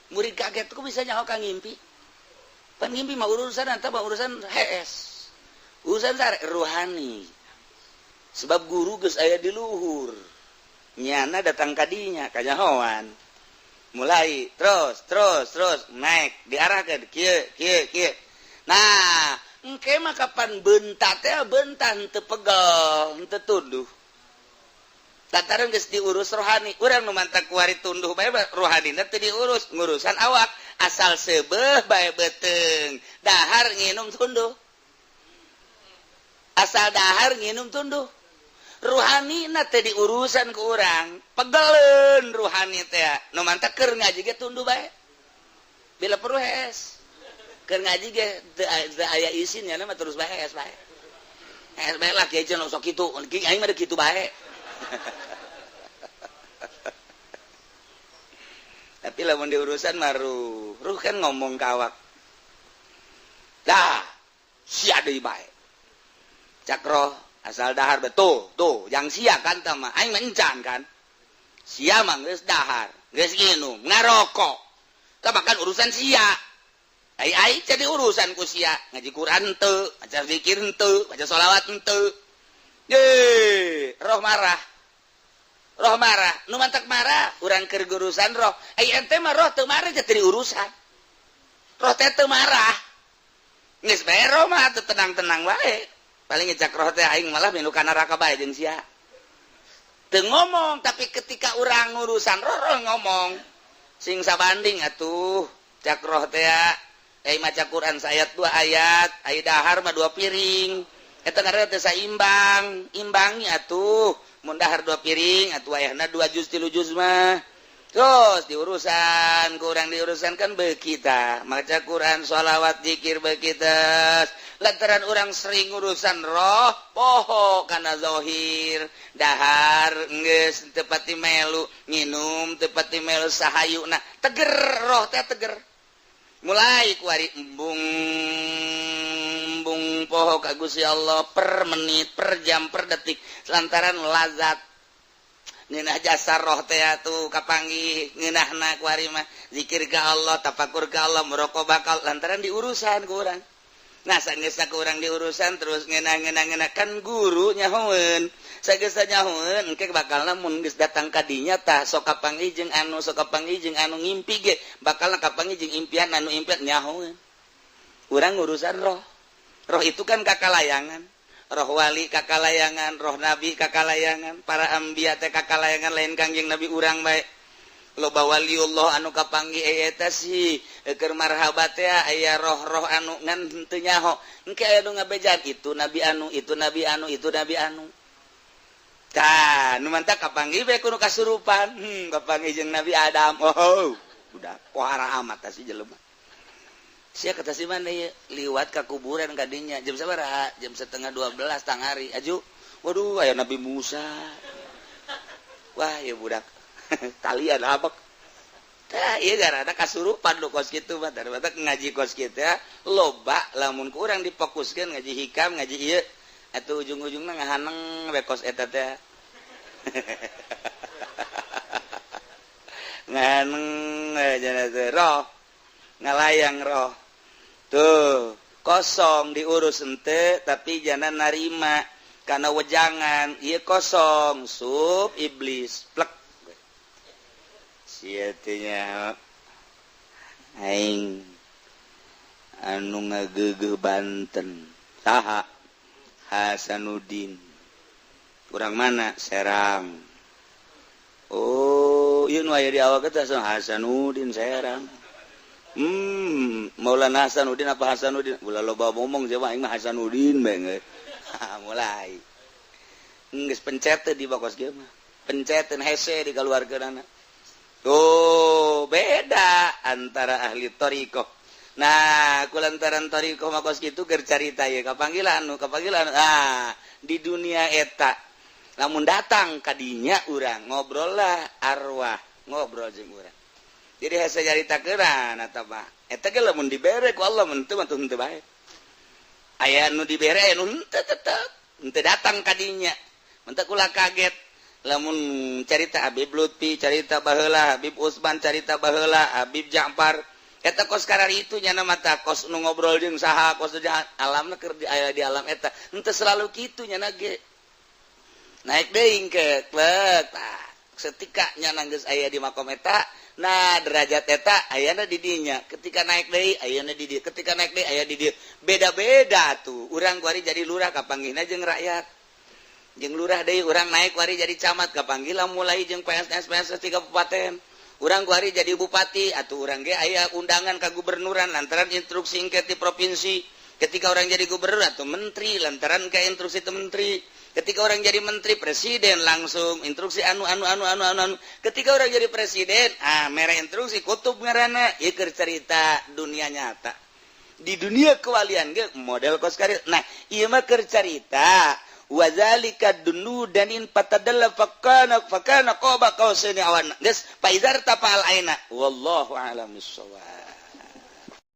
murid kaget kok bisa nyaho ka ngimpi pan ngimpi mah urusan anta mah urusan HS urusan sare rohani sebab guru geus aya di luhur nyana datang kadinya kanyahoan mulai terus naik diarahkeun kieu nah engke mah kapan bentat teh bentan teu pegel teu tunduh lantaran geus diurus rohani urang nu mantak kuari tunduh bae rohanina teu diurus ngurusan awak asal seubeuh bae beuteung dahar nginum tunduh asal dahar nginum tunduh rohani na teh diurusan ku urang pegeleun rohani teh nu mantap keur ngaji ge tunduh bae bila perlu hes keur ngaji ge teu aya isinnya mah terus bae hes bae lah kieu cenah sok kitu aing mah kitu bae tapi lamun diurusan mah ruh kan ngomong ka awak dah sia deui bae cakro asal dahar betul tuh yang sia kan tama aing mencan kan sia mah geus dahar geus nginum ngarokok tah bahkan urusan sia ai jadi urusan ku sia ngaji Quran teu maca zikir teu baca sholawat teu roh marah nu mantak marah urang keur urusan roh ai ente mah roh teu marah jadi urusan roh teh teu marah geus bae roh mah teu tenang-tenang wae paling ngecak roh teh aing malah milu ka neraka bae jeung sia teu ngomong tapi ketika urang ngurusan roh ngomong sing sabanding atuh cak roh teh ai maca Quran sayat 2 ayat ai dahar mah 2 piring eta ngaranna teh saimbang imbangi atuh mun dahar 2 piring atuh ayahna 2 juz 3 juz mah terus diurusan kurang diurusan kan beukita maca Quran sholawat zikir beukita lantaran orang sering urusan roh poho kana zahir dahar geus teu pati melu nginum teu pati melu sahayuna teger roh teh teger mulai kuari embung poho ka Gusti Allah per menit per jam per detik lantaran lazat ngeunah jasa roh teh atuh kapanggih ngeunahna kuari mah zikir ka Allah tafakur ka Allah muraqabah ka lantaran diurusan ku urang nah sageusna ku urang diurusan terus ngeunah kan guru nyahoeun sageusna nyahoeun engke bakalna mun geus datang ka dinya tah sok kapanggih jeung anu ngimpi ge bakalna kapanggih jeung impian anu impian nyahoeun urang ngurusan roh itu kan kakalayangan roh wali kakalayangan roh nabi kakalayangan para anbiya teh kakalayangan lain kangjeng nabi urang bae loba waliullah anu kapanggih eta sih keur marhabat teh aya roh-roh anu ngan teu nyaho engke aya nu ngabejaan itu nabi anu tah nu mantap kapanggih bae kudu kasurupan kapanggih jeung nabi Adam udah pohara amat tah si jelema sia kata si mana ya liwat ke kuburan kadinya jam sabaraha jam 11:30 tang hari aju waduh aya Nabi Musa wah ya budak talian apa tah ieu garana kasurupan lu kos kitu mah daripada ngaji kos kitu ya loba lamun ku urang difokuskeun ngaji hikam ngaji ieu atuh ujung-ujungna ngahaneng we kos eta teh nganeng aja roh ngalayang roh tuh kosong diurus ente tapi jangan narima karena wejangan ieu kosong sub iblis plek sia teh nya aing anu ngageugeuh Banten saha Hasanuddin kurang mana Serang oh di awal Hasanuddin Serang Maulana Hasanuddin apa Hasanuddin ulah loba ngomong siapa mah Hasanuddin banget mulai geus pencet di bakos ge mah pencetan hese di keluarga anak oh beda antara ahli thariqah nah kulantaran thariqah mah kos kitu keur carita ye kapanggilan di dunia eta lamun datang kadinya urang ngobrol lah arwah ngobrol jeung urang jadi hese caritakeun eta mah eta ge lamun dibere ku Allah mun teu mah teu bae aya nu dibere anu henteu tetep henteu datang kadinya mun teu kula kaget lamun carita Habib Lutfi carita baheula Habib Usman carita baheula Habib Ja'far eta kos karari itu nyana mata kos nu ngobrol jeung saha kos alamna keur aya di alam eta henteu selalu kitu nyana ge naik deui ke klek setika nyana geus aya di makom eta nah derajat eta ayana di dinya ketika naik deui ayana di dieu ketika naik deui aya di dieu beda-beda tuh urang kuari jadi lurah kapanggihna jeung rakyat jeung lurah deui urang naik kuari jadi camat kapanggihna mulai jeung PNS di kabupaten urang kuari jadi bupati atuh urang ge aya undangan ka gubernuran lantaran instruksi engke ti provinsi ketika orang jadi gubernur atau menteri lantaran ke instruksi itu menteri ketika orang jadi menteri presiden langsung instruksi anu ketika orang jadi presiden merah instruksi kutub ngaranna ieu keur cerita dunia nyata di dunia kewalian ge model kos karir nah ieu mah keur cerita wazalika dunudanin patadalla fakana qaba qausaini awan geus faizar tapal aina wallahu a'lam bissawab